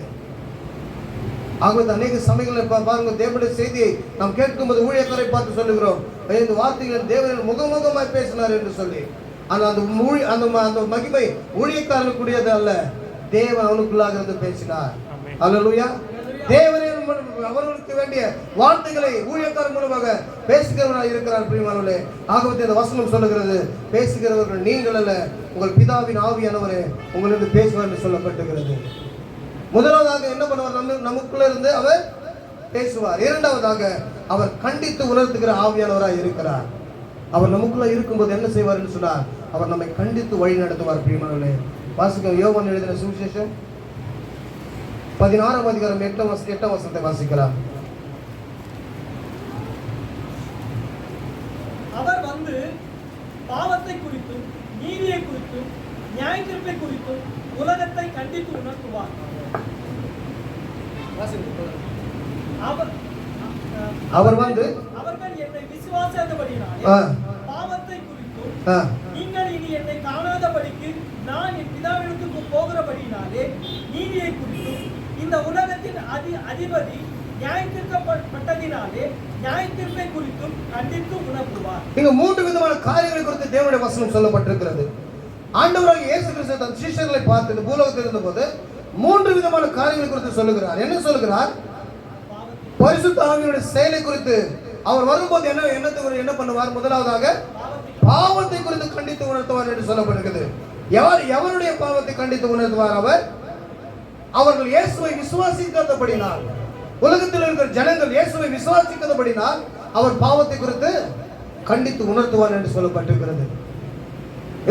Speaker 4: ஆகவே அநேக சமயங்களில் பாருங்க, தேவனுடைய செய்தியை நாம் கேட்கும்போது ஊழியக்காரை பார்த்து சொல்லுகிறோம், இந்த வார்த்தைகள் தேவன் முகமுகமாய் பேசினார் என்று சொல்லி. ஆனால் அந்த மகிமை ஊழியக்காரனுக்குரியது அல்ல, தேவன் அவனுக்குள்ளாக இருந்து பேசினார். அல்லேலூயா. தேவனே அவர்களுக்கு வேண்டிய வார்த்தைகளை ஊழியக்காரன் மூலமாக பேசுகிறவராக இருக்கிறார் பிரியமானவர்களே. ஆகவே இந்த வசனம் சொல்லுகிறது, பேசுகிறவர்கள் நீங்கள் அல்ல, உங்கள் பிதாவின் ஆவியானவரே உங்களிருந்து பேசுவார் என்று சொல்லப்பட்டிருக்கிறது. முதலாவதாக என்ன பண்ணுவார்? நமக்குள்ள இருந்து அவர் பேசுவார். இரண்டாவதாக அவர் கண்டித்து உணர்த்துகிற ஆவியானவராக இருக்கிறார். அவர் நமக்குள்ள இருக்கும்போது என்ன செய்வார் என்று சொன்னார்? அவர் நம்மை கண்டித்து வழி நடத்துவார் பிரியமானவர்களே. வாசிக்க யோவான் எழுதின சுவிசேஷம் 16ஆம் அதிகாரம் 8ஆம் வசனத்தை வாசிக்கலாம்.
Speaker 5: அவர் வந்து பாவத்தை குறித்தும் நீதியை குறித்தும் நியாயத்தீர்ப்பை குறித்தும் உலகத்தை கண்டித்து உணர்த்துவார்.
Speaker 4: அவர் வந்து
Speaker 5: அவர்கள் என்னை விசுவாசித்தபடியினாலே பாவத்தை குறித்தும் நீங்கள் இனி என்னை காணாதபடிக்கு நான் என் பிதாவிடத்துக்கு போகிறபடியினாலே நீதியை குறித்தும் இந்த உலகத்தின் அதிபதி நியாயத்தீர்க்கப்பட்டதினாலே நியாயத்தீர்ப்பை குறித்தும் கண்டித்து உணர்த்துவார்.
Speaker 4: இங்க 3 விதமான காரியங்களை குறித்து தேவனுடைய வசனம் சொல்லப்பட்டிருக்கிறது. ஆண்டவராகிய இயேசு கிறிஸ்து தன் சீஷர்களை பார்த்து இந்த பூலோகத்தில் இருந்தபோது 3 விதமான காரியங்களை குறித்து சொல்லுகிறார். என்ன சொல்லுகிறார்? பரிசுத்த ஆவியினுடைய செயலை குறித்து அவர் வரும்போது என்ன பண்ணுவார்? முதலாவதாக பாவத்தை குறித்து கண்டித்து உணர்த்துவார் என்று சொல்லப்படுகிறது. எவருடைய பாவத்தை கண்டித்து உணர்த்துவார்? அவர்கள் இயேசுவை விசுவாசிக்காதபடினால், உலகத்தில் இருக்கிற ஜனங்கள் இயேசுவை விசுவாசிக்காதபடினால் அவர் பாவத்தை குறித்து கண்டித்து உணர்த்துவார் என்று சொல்லப்பட்டிருக்கிறது.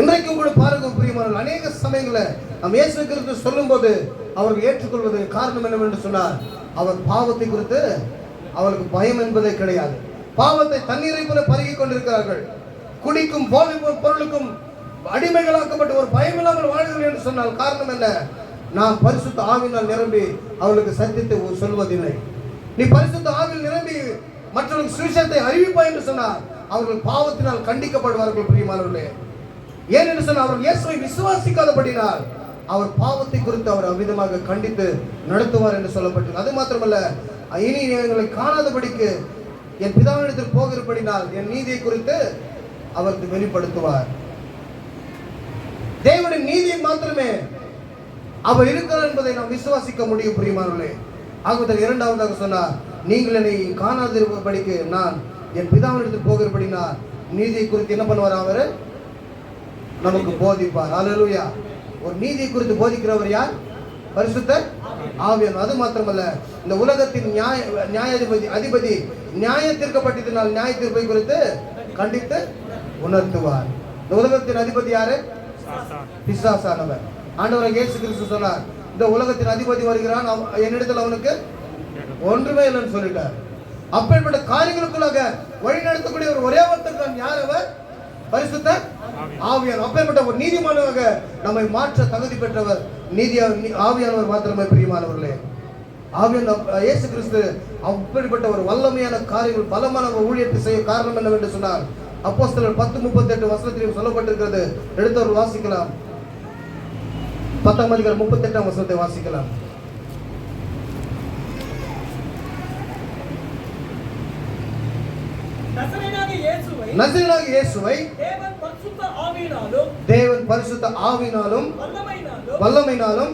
Speaker 4: இன்றைக்கு உங்களுக்கு பாருங்க பிரியமானவர்கள், அநேக சமயங்களில் நாம் இயேசு கிறிஸ்து சொல்லும் போது அவர்கள் ஏற்றுக்கொள்வது காரணம் என்னவென்று சொன்னார், அவர் பாவத்தை குறித்து அவருக்கு பயம் என்பதே கிடையாது. பாவத்தை தண்ணீரை போல பருகி கொண்டிருக்கிறார்கள். குடிக்கும் போதை பொருளுக்கும் அடிமைகளாக்கப்பட்ட ஒரு பயம் இல்லாமல் வாழ்கிறீர்கள் என்று சொன்னால் காரணம் என்ன? நாம் பரிசுத்த ஆவியினால் நிரம்பி அவர்களுக்கு சத்தியத்தை சொல்வதில்லை. நீ பரிசுத்த ஆவியில் நிரம்பி மற்றவர்களுக்கு சுவிசேஷத்தை அறிவிப்பாய் என்று சொன்னார் அவர்கள் பாவத்தினால் கண்டிக்கப்படுவார்கள். பிரியமானவர்களே, ஏன் என்று சொன்னால் அவர்கள் இயேசுவை விசுவாசிக்காதபடினால் அவர் பாவத்தை குறித்து அவர் அவ்விதமாக கண்டித்து நடத்துவார் என்று சொல்லப்பட்டது. அது மாத்திரமல்ல, இனி எங்களை காணாதபடிக்கு என் பிதாவினிடத்தில் போகிறபடினால் என் நீதியை குறித்து அவருக்கு வெளிப்படுத்துவார். தேவனுடைய நீதியை மாத்திரமே அவர் இருக்கிறார் என்பதை நாம் விசுவாசிக்க முடியும். பிரியமானவர்களே, ஆகவே இரண்டாவதாக சொன்னார், நீங்கள் என்னை காணாதிருப்பபடிக்கு நான் என் பிதாவினிடத்தில் போகிறபடினால் நீதியை குறித்து என்ன பண்ணுவார்? அவர் நமக்கு போதிப்பார். ஹல்லேலூயா. ஒரு நீதியை குறித்து போதிக்கிறவர் யார்? பரிசுத்த ஆவியானவர். அது மாத்திரமல்ல, இந்த உலகத்தின் அதிபதி நியாயத்தீர்க்கப்பட்டதினால் நியாய தீர்ப்பை குறித்து கண்டித்து உணர்த்துவார். இந்த உலகத்தின் அதிபதி யாரு? பிசாசானவர். ஆண்டவர் இயேசு கிறிஸ்து சொன்னார், இந்த உலகத்தின் அதிபதி வருகிறான், என்னிடத்தில் அவனுக்கு ஒன்றுமே இல்லைன்னு சொல்லிட்டார். அப்பேற்பட்ட காரியங்களுக்குள்ளாக வழி நடத்தக்கூடிய ஒரு ஒரே ஒருத்தர் தான். யார் அவர்? பரிசுத்த ஆவியானவர். அப்பேற்பட்ட ஒரு நீதிமானாக நம்மை மாற்ற தகுதி பெற்றவர் ஆவியானவர் மாத்திரமே. பிரியமானவர்களே, ஆவியானவர் இயேசு கிறிஸ்து அப்படிப்பட்ட ஒரு வல்லமையான காரியங்கள் பலமான ஊழியத்தை செய்ய காரணம் என்னவென்று சொன்னார். அப்போஸ்தலர் 10:38 வசனத்திலும் சொல்லப்பட்டிருக்கிறது. எடுத்தவர் வாசிக்கலாம். 10ஆம் அதிகாரம் 38ஆம் வசனத்தை வாசிக்கலாம். நசரேயனாகிய இயேசுவை தேவன் பரிசுத்த ஆவியினாலும் வல்லமையினாலும்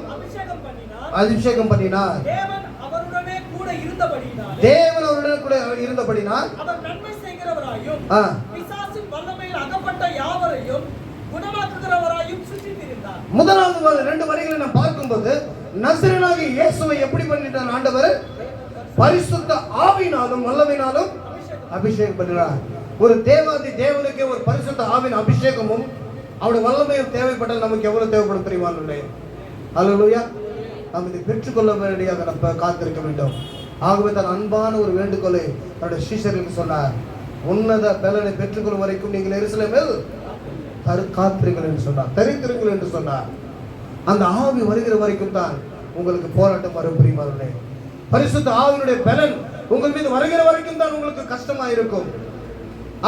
Speaker 4: அபிஷேகம் பண்ணினார். தேவன் அவருடனே கூட இருந்தபடினால்
Speaker 5: அவர் நன்மை செய்கிறவராயும் பிசாசின் வல்லமையில் அகப்பட்ட யாவரையும் குணமாக்குகிறவராயும் சுற்றித்திருந்தார்.
Speaker 4: முதலாவது 2 வரிகளை நாம் பார்க்கும்போது நசரேயனாகிய இயேசுவை எப்படி பண்ணிட்டார் ஆண்டவர்? பரிசுத்த ஆவியினாலும் வல்லமையினாலும் அபிஷேகம் பண்ணினார். ஒரு தேவாதி தேவனுக்கு ஒரு பரிசுத்த ஆவின் அபிஷேகமும் அவருடைய வல்லமையும் தேவைப்பட்டால் நமக்கு எவ்வளவு தேவைப்படும் தெரியுமா? அல்லேலூயா. நாம் இதை பெற்றுக்கொள்ள வேண்டியாக நம்ம காத்திருக்க வேண்டும். ஆகவே தான் அன்பான ஒரு வேண்டுகோளை தன்னுடைய சீஷர்களுக்கு சொன்னார், உன்னத பலனை பெற்றுக்கொள்ளும் வரைக்கும் நீங்கள் எருசலேமில் காத்திருங்கள் என்று சொன்னார், தரித்திருங்கள் என்று சொன்னார். அந்த ஆவி வருகிற வரைக்கும் தான் உங்களுக்கு போராட்டம் வரும். பிரியமானவர்களே, பரிசுத்த ஆவியினுடைய பலன் உங்கள் மீது வருகிற வரைக்கும் தான் உங்களுக்கு கஷ்டமா இருக்கும்.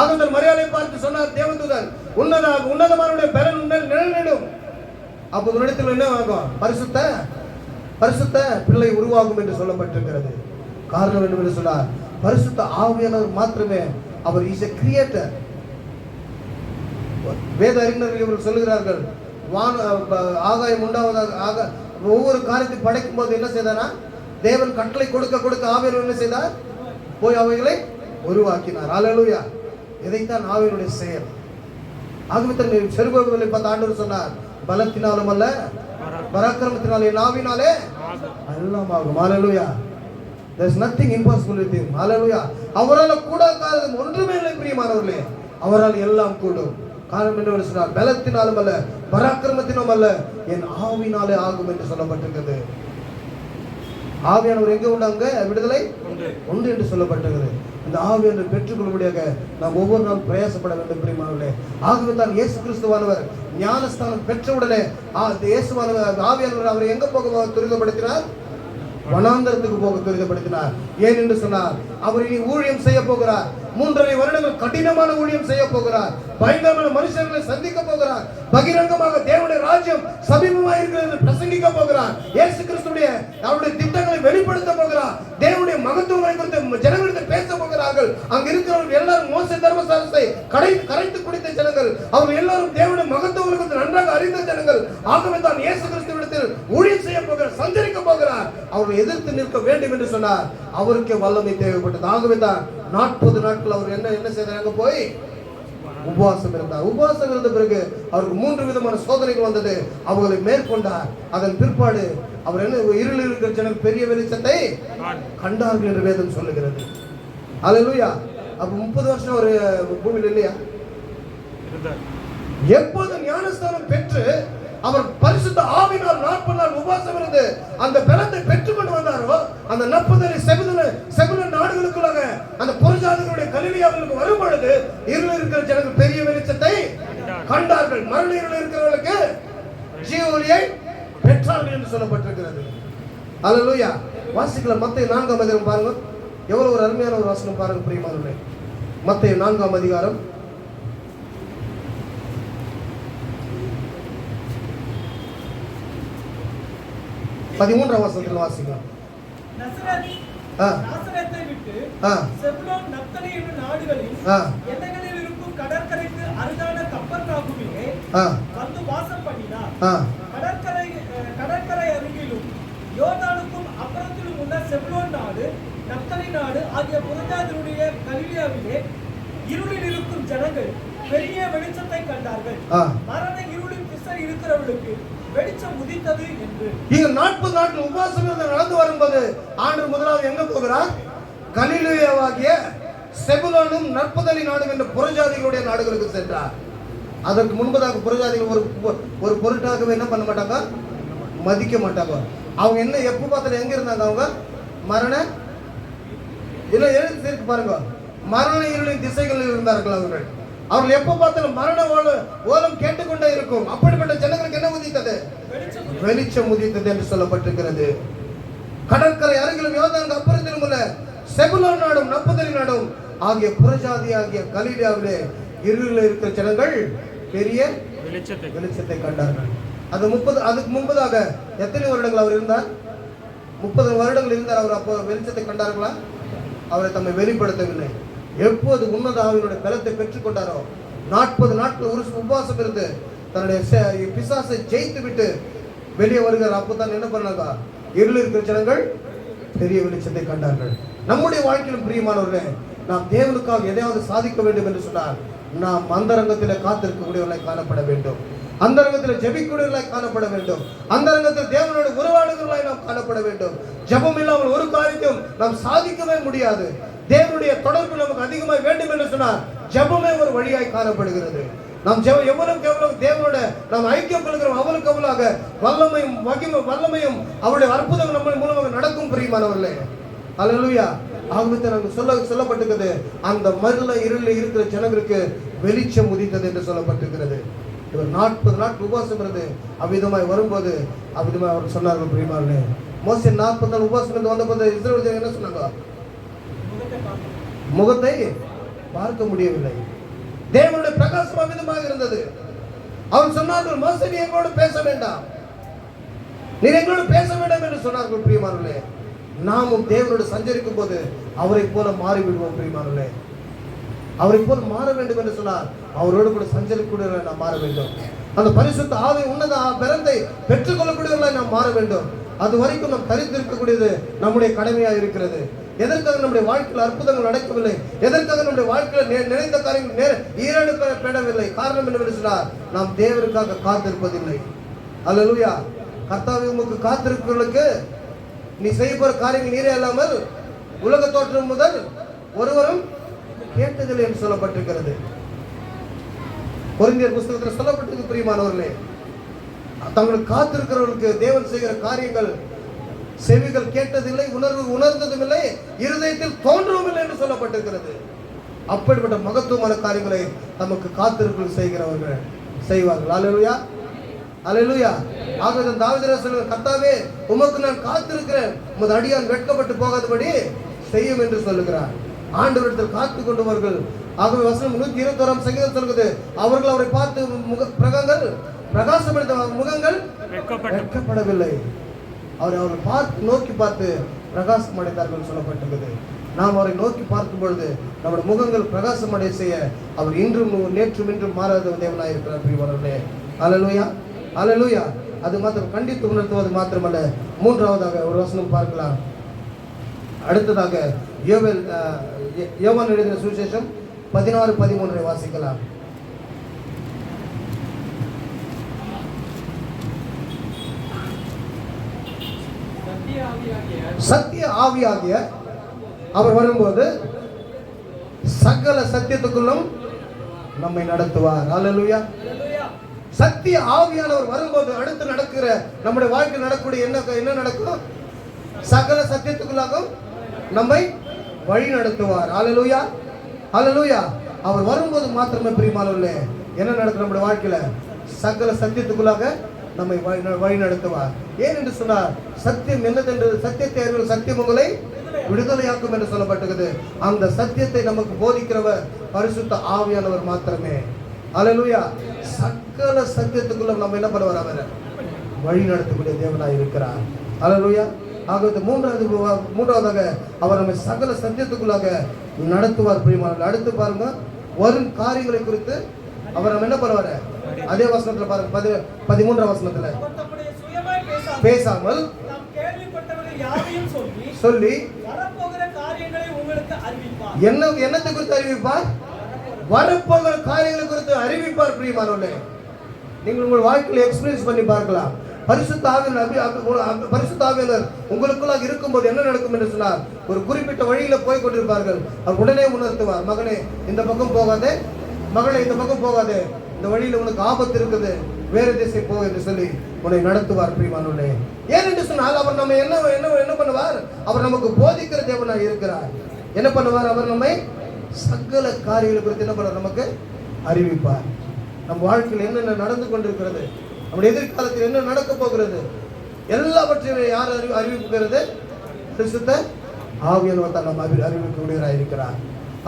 Speaker 4: ஆகவே மரியாதை பார்த்து சொன்னார் தேவதூதன், உன்னதமானுடைய பலன் உன்னில் நிழலிடும். அப்போது உன்னிடத்தில் என்ன ஆகும்? பரிசுத்த பிள்ளை உருவாகும் என்று சொல்லப்பட்டிருக்கிறது. காரணம் என்னவென்று சொன்னார், பரிசுத்த ஆவியானவர் மாத்திரமே அவர் இஸ் எ கிரியேட்டர். வேத அறிஞர்கள் இவர்கள் சொல்லுகிறார்கள், ஆகாயம் உண்டாவதாக ஒவ்வொரு காரியத்தை படைக்கும் போது என்ன செய்தாரா? தேவன் கட்டளை கொடுக்க ஆவியானவர் என்ன செய்தார்? போய் அவைகளை உருவாக்கினார். அல்லேலூயா. இதைத்தான் ஆவியினுடைய செயல். ஆகவே தன்னை செருபவேலை பார்த்து ஆண்டவர் சொன்னார், பலத்தினாலும் அல்ல பராக்கிரமத்தினாலே நாவினாலே எல்லாம் ஆகும். அல்லேலூயா. there is nothing impossible with him. அல்லேலூயா. அவரால் கூடாதது ஒன்றுமே இல்லை. பிரியமானவர்களே, அவரால் எல்லாம் கூடும். காரணம் என்னவென்று சொன்னார், பலத்தினாலும் அல்ல பராக்கிரமத்தினாலும் அல்ல என் ஆவினாலே ஆகும் என்று சொல்லப்பட்டிருக்கிறது. ஆவியானவர் எங்கே உண்டாங்க? விடுதலை உண்டு என்று சொல்லப்பட்டிருக்கிறது. இந்த ஆவியானவர் பெற்றுக்கொள்ளும்படியாக நாம் ஒவ்வொரு நாளும் பிரயாசப்பட வேண்டும். பிரியமானவர்களே, ஆகவே தான் இயேசு கிறிஸ்துவானவர் ஞானஸ்தானம் பெற்றவுடனே இயேசுவானவர் ஆவியானவர் அவரை எங்க போக துரிதப்படுத்தினார்? வனாந்தரத்துக்கு போக துரிதப்படுத்தினார். ஏன் என்று சொன்னார், அவர் இனி ஊழியம் செய்ய போகிறார். 3.5 வருடங்கள் கடினமான ஊழியம் செய்ய போகிறார். பயங்கரமான மனுஷர்களை சந்திக்க போகிறார். பகிரங்கமாக தேவனுடைய ராஜ்யம் சமீபமாக இருக்கிறது பிரசங்கிக்க போகிறார். இயேசு கிறிஸ்துடைய அவருடைய திட்டங்களை வெளிப்படுத்த போகிறார். தேவனுடைய மகத்துவங்களை குறித்து ஜனங்களிடம் பேச போகிறார்கள். அங்க இருக்கிறவர்கள் எல்லாரும் மோசே தர்மசாஸ்திரத்தை கரைத்து குடித்த ஜனங்கள். அவர்கள் எல்லாரும் தேவனுடைய மகத்துவங்களை குறித்து நன்றாக அறிந்த ஜனங்கள். ஆகவே தான் இயேசு கிறிஸ்துவிடத்தில் ஊழியம் செய்ய போகிறார், சஞ்சரிக்க போகிறார். அவரை எதிர்த்து நிற்க வேண்டும் என்று சொன்னார். அவருக்கே வல்லமை தேவைப்பட்டது. ஆகவே தான் 40 நாட்கள் அவர் என்ன செய்தாங்க, போய் உபவாசம் இருந்தார். உபவாசம் இருந்த பிறகு அவருக்கு 3 விதமான சோதனைகள் வந்தது. அவர்களை மேற்கொண்டார். அதன் பிற்பாடு அவர் என்ன, இருளில் இருக்கிற ஜனங்கள் பெரிய வெளிச்சத்தை கண்டார்கள் என்று வேதம் சொல்லுகிறது. அல்லேலூயா. அப்ப 30 வருஷம் ஒரு பூமியில் இல்லையா? எப்போது ஞானஸ்தானம் பெற்று அவர் பரிசுத்த ஆவியினால் 40 நாள் உபவாசம் இருந்து அந்த பலத்தை பெற்றுக்கொண்டு வந்தாரோ, அந்த நப்புதலை செகுல நாடுகளுக்குள்ளாக அந்த புறஜாதிகளுடைய கலிலியாவுக்கு வரும் பொழுது இருளில் இருக்கிற ஜனங்கள் பெரிய வெளிச்சத்தை கண்டார்கள். மரண இருளில் இருக்கிறவர்களுக்கு ஜீவ ஒளியை பெற்றார்கள் என்று சொல்லப்பட்டிருக்கிறது. அல்லேலூயா. வாசிக்கலாம். மத்தேயு 4ஆம் அதிகாரம் பாருங்க. எவ்வளவு ஒரு அருமையான ஒரு வசனம் பாருங்க பிரியமானவர்களே. மத்தேயு 4ஆம் அதிகாரம் 13ஆம் வசனத்தில் வாசிக்கலாம்.
Speaker 5: நாசரேத்தை விட்டு செபுலோன் நப்தலி என்னும் நாடுகளில் எல்லைகளில் இருக்கும் கடற்கரைக்கு அருகான கப்பர்நாகுமிலே வந்து வாசம் பண்ணினார். கடற்கரை அருகிலும் யோர்தானுக்கும் அப்புறத்திலும் உள்ள செபுலோன் நாடு, நப்தலி நாடு ஆகிய புறஜாதிகளுடைய கலிலியாவிலே இருளில் இருக்கும் ஜனங்கள் பெரிய வெளிச்சத்தை கண்டார்கள். மரண இருளின் திசை இருக்கிறவர்களுக்கு வெளிச்சம் உதித்தது என்று. இங்க 40 நாட்கள் உபவாசம் நடந்து வரும்போது ஆண்டு முதலாவது எங்க போகிறார்? கலிலேயாவாகிய செபுலோனும் நற்பதலி நாடு என்ற புறஜாதிகளுடைய நாடுகளுக்கு சென்றார். அதற்கு முன்பதாக புறஜாதிகள் ஒரு பொருட்டாகவே என்ன பண்ண மாட்டாங்க, மதிக்க மாட்டாங்க. அவங்க என்ன எப்ப பார்த்தாலும் எங்க இருந்தாங்க? அவங்க மரண இல்ல எழுதி பாருங்க, மரண இருளின் திசைகளில் இருந்தார்கள். அவர்கள் எப்ப பார்த்தாலும் மரண ஓலம் கேட்டுக்கொண்டே இருக்கும். அப்படிப்பட்ட ஜனங்களுக்கு என்ன உதித்தது? வெளிச்சம் உதித்தது என்று சொல்லப்பட்டிருக்கிறது. கடற்கரை அருகிலும் யோர்தானுக்கு அப்புறத்திலும் உள்ள செபுலோன் நாடும் நப்தலி நாடும் ஆகிய புறஜாதி ஆகிய கலிலியாவிலே இருளில் இருக்கிற ஜனங்கள் பெரிய வெளிச்சத்தை கண்டார்கள். அதுக்கு முன்பதாக எத்தனை வருடங்கள் அவர் இருந்தார்? 30 வருடங்கள் இருந்தார். அவர் அப்போ வெளிச்சத்தை கண்டார்களா? அவரை தம்மை வெளிப்படுத்தவில்லை. எப்போது உன்னத ஆவியினுடைய பலத்தை பெற்றுக் கொண்டாரோ, 40 நாட்கள் ஒரு உபவாசம் இருந்து தன்னுடைய பிசாசை ஜெயித்து விட்டு வெளியே வருகிறார். அப்போதான் என்ன பண்ணாங்க? இருளில் இருக்கிற ஜனங்கள் பெரிய வெளிச்சத்தை கண்டார்கள். நம்முடைய வாழ்க்கையிலும் பிரியமானவர்களே, நாம் தேவனுக்காக எதையாவது சாதிக்க வேண்டும் என்று சொன்னால் நாம் அந்தரங்கத்தில் காத்திருக்கக்கூடியவர்களாய் காணப்பட வேண்டும். அந்தரங்கத்தில் ஜெபிக்கூடியவர்களாய் காணப்பட வேண்டும். அந்தரங்கத்தில் தேவனோட உறவாடுகிறவர்களாய் நாம் காணப்பட வேண்டும். ஜெபம் இல்லாமல் ஒரு காரியத்தையும் நாம் சாதிக்கவே முடியாது. தேவனுடைய தொடர்பு நமக்கு அதிகமாக வேண்டும் என்று சொன்னால் ஜெபமே ஒரு வழியாய் காணப்படுகிறது. நாம் எவ்வளவு தேவனோட நாம் ஐக்கியம் கொள்கிறோம், அவளுக்கு அவளாக வல்லமையும் அவருடைய அற்புதம் நம்ம மூலமாக நடக்கும் பிரியமானவர்களே. அல்லேலூயா. ஆகவே நமக்கு சொல்லப்பட்டிருக்கிறது, அந்த மருள இருளில் இருக்கிற ஜனங்களுக்கு வெளிச்சம் உதித்தது என்று சொல்லப்பட்டிருக்கிறது. இவர் 40 நாட்கள் உபவாசம் இருந்து அவ்விதமாய் வரும்போது அவ்விதமாய் அவர் சொன்னார்கள் பிரியமானவர்களே. மோசே 40 நாள் உபவாசம் இருந்து வந்தபோது இஸ்ரவேல் ஜனங்கள் என்ன சொன்னாங்க? முகத்தை பார்க்க முடியவில்லை. தேவனுடைய பிரகாசம் அமிதமாக இருந்தது. அவர் சொன்னார்கள், மோசே நீ எங்களோடு பேச வேண்டாம், நீ எங்களோடு பேச வேண்டாம் என்று சொன்னார்கள் பிரியமானவர்களே. நாமும் தேவனோடு சஞ்சரிக்கும் போது அவரை போல மாறிவிடுவோம் பிரியமானவர்களே. அவரை போல் மாற வேண்டும் என்று சொன்னார். அவரோடு கூட சஞ்சரிக்கூடிய நாம் மாற வேண்டும். அந்த பரிசுத்த ஆவி உன்னத பலத்தை பெற்றுக் கொள்ளக்கூடியவர்களாய் நாம் மாற வேண்டும். அது வரைக்கும் நாம் தரித்திருக்கக்கூடியது நம்முடைய கடமையாக இருக்கிறது. எதற்காக நம்முடைய வாழ்க்கையில் அற்புதங்கள் நடக்கவில்லை? எதற்காக நம்முடைய வாழ்க்கையில் நினைத்த காரியங்கள் ஈரேடப்படவில்லை? காரணம் என்னவென்று சொன்னார், நாம் தேவனுக்காக காத்திருப்பதில்லை. அல்லேலூயா. கர்த்தாவே உமக்கு காத்திருக்கிறவர்களுக்கு நீ செய்ய போற காரியங்கள் நீரே அல்லாமல் உலக தோற்றம் முதல் ஒருவரும் கேட்டதில்லை என்று சொல்லப்பட்டிருக்கிறது. கொரிந்தியர் புத்தகத்தில் சொல்லப்பட்டிருக்கு பிரியமானவர்களே, தங்களுக்கு காத்திருக்கிறவர்களுக்கு தேவன் செய்கிற காரியங்கள் செவிகள் கேட்டதில்லை, உணர்ந்ததும் இல்லை, இருதயத்தில் தோன்றவும் இல்லை என்று சொல்லப்பட்டிருக்கிறது. அப்படிப்பட்ட மகத்துவமான காரியங்களை நமக்கு காத்திருப்பவர்கள் செய்கிறவர்கள் செய்வார்கள். அல்லேலூயா.
Speaker 4: அல்லேலூயா. ஆகவே தாவீது சொல்லுங்க, கர்த்தாவே உமக்கு நான் காத்திருக்கிறேன், உமது அடியான் வெட்கப்பட்டு போகாதபடி செய்யும் என்று சொல்லுகிறார். ஆண்டவரிடத்தில் காத்து கொண்டவர்கள். ஆகவே வசனம் 121 சங்கீதம் சொல்லுகிறது, அவர்கள் அவரை பார்த்து பிரகங்கள் பிரகாசப்படுத்த முகங்கள் வெட்கப்படவில்லை. அவரை பார்த்து நோக்கி பார்த்து பிரகாசம் அடைந்தார்கள் சொல்லப்பட்டிருக்கிறது. நாம் அவரை நோக்கி பார்க்கும் பொழுது நம்முடைய முகங்கள் பிரகாசம் அடைய செய்ய அவர் இன்றும் நேற்றும் இன்றும் மாறாத தேவனாய் இருக்கிறார் பிரியமானவர்களே. அல்லேலூயா, அல்லேலூயா. அது மாத்திரம் கண்டித்து உணர்த்துவது மாத்திரமல்ல, மூன்றாவதாக ஒரு வசனம் பார்க்கலாம். அடுத்ததாக யோவான் எழுதின சுவிசேஷம் 16:13 வாசிக்கலாம். சத்திய ஆவியாகிய அவர் வரும்போது சகல சத்தியத்துக்குள்ளும் நம்மை நடத்துவார். அல்லேலூயா. சத்திய ஆவியானவர் வரும்போது அடுத்து நடக்கிற நம்முடைய வாழ்க்கையில் நடக்கக்கூடிய என்ன நடக்கும்? சகல சத்தியத்துக்குள்ளாகவும் நம்மை வழி நடத்துவார். அல்லேலூயா, அல்லேலூயா. அவர் வரும்போது மாத்திரமே பிரியமானவர்களே என்ன நடக்கும்? நம்முடைய வாழ்க்கையில சகல சத்தியத்துக்குள்ளாக நம்மை வழி நடத்துவார். ஏன் என்று சொன்னார், சத்தியம் என்னதென்று சத்தியத்தை அறிவு, சத்தியம் உங்களை விடுதலையாக்கும் என்று சொல்லப்பட்டிருக்கிறது. அந்த சத்தியத்தை நமக்கு போதிக்கிறவர் பரிசுத்த ஆவியானவர் மாத்திரமே. அல்லேலூயா. சகல சத்தியத்துக்குள்ள நம்ம என்ன பண்ணுவார்? அவர் வழி நடத்தக்கூடிய தேவனாய் இருக்கிறார். அல்லேலூயா. ஆகவே மூன்றாவதாக அவர் நம்மை சகல சத்தியத்துக்குள்ளாக நடத்துவார் பிரியமானவர்களே. அடுத்து பாருங்க, வரும் காரியங்களை குறித்து அவர் நம்ம என்ன பண்ணுவாரு? அதே வசனத்துல பாருங்க, 13ஆம் வசனத்துல பேசாமல் சொல்லி என்னத்தை குறித்து அறிவிப்பார்? வரப்போகிற காரியங்களை குறித்து அறிவிப்பார் பிரியமானவர்களே. நீங்கள் உங்கள் வாழ்க்கையில எக்ஸ்பீரியன்ஸ் பண்ணி பார்க்கலாம். பரிசுத்த ஆவியானவர் உங்களுக்குள்ளாக இருக்கும்போது என்ன நடக்கும் என்று சொன்னார், ஒரு குறிப்பிட்ட வழியில போய் கொண்டிருப்பார்கள். அவர் உடனே உணர்த்துவார், மகனே இந்த பக்கம் போகாதே, மகளே இந்த பக்கம் போகாதே, இந்த வழியில உனக்கு ஆபத்து இருக்குது, வேற திசை போ என்று சொல்லி உன்னை நடத்துவார் பிரியமானவர்களே. ஏன் என்று சொன்னால் அவர் நம்ம என்ன பண்ணுவார்? அவர் நமக்கு போதிக்கிற தேவனாய் இருக்கிறார். என்ன பண்ணுவார்? அவர் நம்மை சகல காரியங்களை குறித்து என்ன பண்ணுவார்? நமக்கு அறிவிப்பார். நம் வாழ்க்கையில் என்னென்ன நடந்து கொண்டிருக்கிறது, நம்முடைய எதிர்காலத்தில் என்ன நடக்க போகிறது, எல்லாவற்றையும் யார் அறிவிக்கிறது? பரிசுத்த ஆவியானவர் தான் நம்ம அறிவிக்கக்கூடியவராக இருக்கிறார்.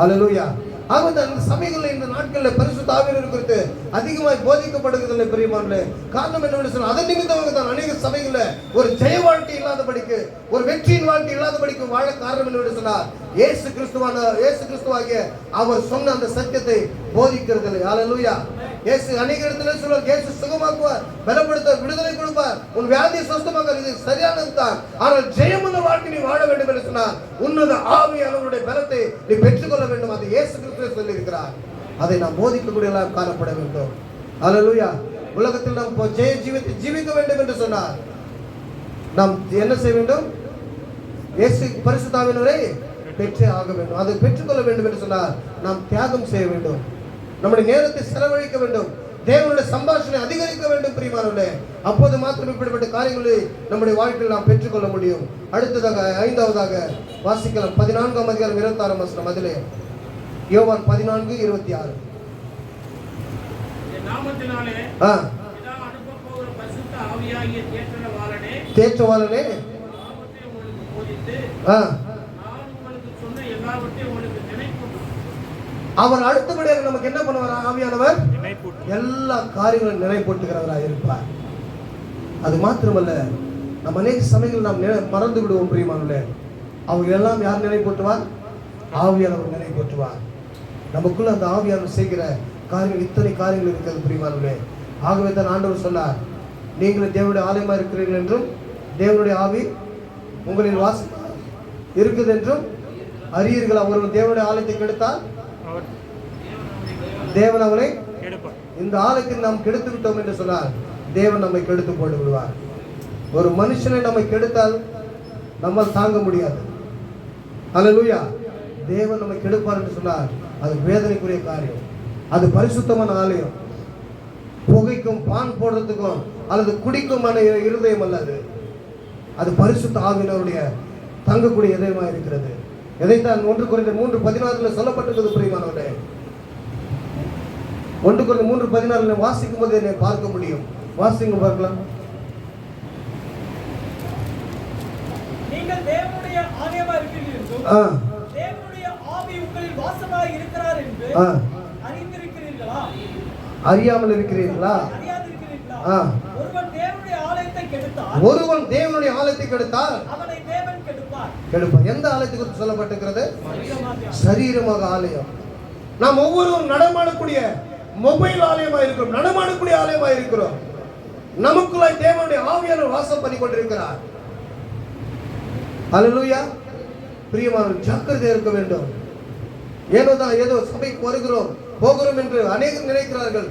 Speaker 4: அல்லேலூயா. ஆகவே அந்த சபைகளில் இந்த நாட்களில் பரிசுத்த ஆவியானவர் குறித்து அதிகமாய் போதிக்கப்படுகிறதில்லை பிரியமானவர்களே. காரணம் என்னவென்று சொன்னால், அதன் நிமித்தமாக தான் அநேக சபைகளில் ஒரு ஜெய வாழ்க்கை இல்லாதபடிக்கு, ஒரு வெற்றியின் வாழ்க்கை இல்லாதபடிக்கு வாழ காரணம் என்னவென்று சொன்னால், இயேசு கிறிஸ்துவாகிய அவர் சொன்ன அந்த சத்தியத்தை போதிக்கிறதில்லை. அல்லேலூயா. இயேசு அநேக இடத்துல சொல்வார், இயேசு சுகமாக்குவார், பலப்படுத்துவார், விடுதலை கொடுப்பார், உன் வியாதியை சுத்தமாக்குவார், இது சரியானது தான். ஆனால் ஜெயமுள்ள வாழ்க்கை நீ வாழ வேண்டும் என்று சொன்னால் உன்னத ஆவியானவருடைய பலத்தை நீ பெற்றுக்கொள்ள வேண்டும். அது இயேசு கிறிஸ்து சொல்லி இருக்கிறார். அதை நாம் போதிக்கக்கூடியவர்களாக காணப்பட வேண்டும். அல்லேலூயா. உலகத்தில் நாம் ஜெய ஜீவித்தை ஜீவிக்க வேண்டும் என்று சொன்னார் நாம் என்ன செய்ய வேண்டும்? இயேசு பரிசுத்த ஆவியானவரை பெற்றே ஆக வேண்டும். அதை பெற்றுக்கொள்ள வேண்டும் என்று சொன்னார் நாம் தியாகம் செய்ய வேண்டும், நம்முடைய நேரத்தை செலவழிக்க வேண்டும், தேவனுடைய சம்பாஷணை அதிகரிக்க வேண்டும் பிரியமானவர்களே. அப்போது மாத்திரம் இப்படிப்பட்ட காரியங்களை நம்முடைய வாழ்க்கையில் நாம் பெற்றுக்கொள்ள முடியும். அடுத்ததாக 5ஆவதாக வாசிக்கலாம். 14ஆம் அதிகாரம் 26ஆம் வசனம். அதிலே யோவான் 14:26. தேற்றவாளனே அவர் அடுத்தபடியாக நமக்கு என்ன பண்ணுவார்? ஆவியானவர் எல்லா காரியங்களும் நினைப்பூட்டுகிறவராக இருப்பார். அது மாத்திரமல்ல, நம்ம அநேக சமயங்கள் நாம் மறந்து விடுவோம் பிரியமானவர்களே. அவங்க எல்லாம் யார் நினைப்பூட்டுவார்? ஆவியானவர் நினைப்பூட்டுவார். நமக்குள்ள அந்த ஆவியானவர் செய்கிற காரியங்கள், இத்தனை காரியங்கள் இருக்கிறது பிரியமானவர்களே. ஆகவே தான் ஆண்டவர் சொன்னார், நீங்களும் தேவனுடைய ஆலயமா இருக்கிறீர்கள் என்றும் தேவனுடைய ஆவி உங்களில் வாசம் இருக்குது என்றும் அறியீர்கள். அவர்கள் தேவனுடைய ஆலயத்தை கெடுத்தால் தேவன் அவரை இந்த ஆலயத்தில் நாம் கெடுத்து விட்டோம் என்று சொன்னார், தேவன் நம்மை கெடுத்து போட்டு விடுவார். ஒரு மனுஷனை நம்மை கெடுத்தால் நம்மால் தாங்க முடியாது. அல்லேலூயா. தேவன் நம்மை கெடுப்பார் என்று சொன்னார், அது வேதனைக்குரிய காரியம். அது பரிசுத்தமான ஆலயம். புகைக்கும் பான் போடுறதுக்கும் அல்லது குடிக்குமான இருதயம் அல்லது, அது பரிசுத்த ஆவியானவருடைய தங்கக்கூடிய இதயமாக இருக்கிறது. எதைத்தான் 1 கொரிந்தியர் 3:16 சொல்லப்பட்டிருக்கிறது பிரியமானவர்களே. 1 கொரிந்தியர் 3:16 வாசிக்கும் போது என்னை பார்க்க முடியும். வாசிங்க பார்க்கலாம்.
Speaker 5: நீங்கள் தேவனுடைய ஆலயமா இருக்கிறீர்கள் என்றும் தேவனுடைய ஆவி உங்களில் வாசமாய் இருக்கிறார் என்று அறிந்திருக்கிறீர்களா?
Speaker 4: அறியாமல் இருக்கிறீர்களா?
Speaker 5: அறியாதிருக்கிறீர்களா? ஒருவன் தேவனுடைய ஆலயத்தை கெடுத்தால் அவனை தேவன்
Speaker 4: கெடுப்பார். எந்த ஆலயத்தை குறித்து சொல்லப்பட்டிருக்கிறது? சரீரமாக ஆலயம். நாம் ஒவ்வொருவரும் நடமாடக்கூடிய மொபைல் ஆலயமா இருக்கிறோம், நடமாடக்கூடிய ஆலயமா இருக்கிறோம். நமக்குள்ளாய் தேவனுடைய ஆவியானவர் வாசம் பண்ணி கொண்டிருக்கிறார். அல்லேலூயா. பிரியமானவர்களே, ஜாக்கிரதையா இருக்க வேண்டும். ஏதோ சபைக்கு வருகிறோம் போகிறோம் என்று அநேகர் நினைக்கிறார்கள்.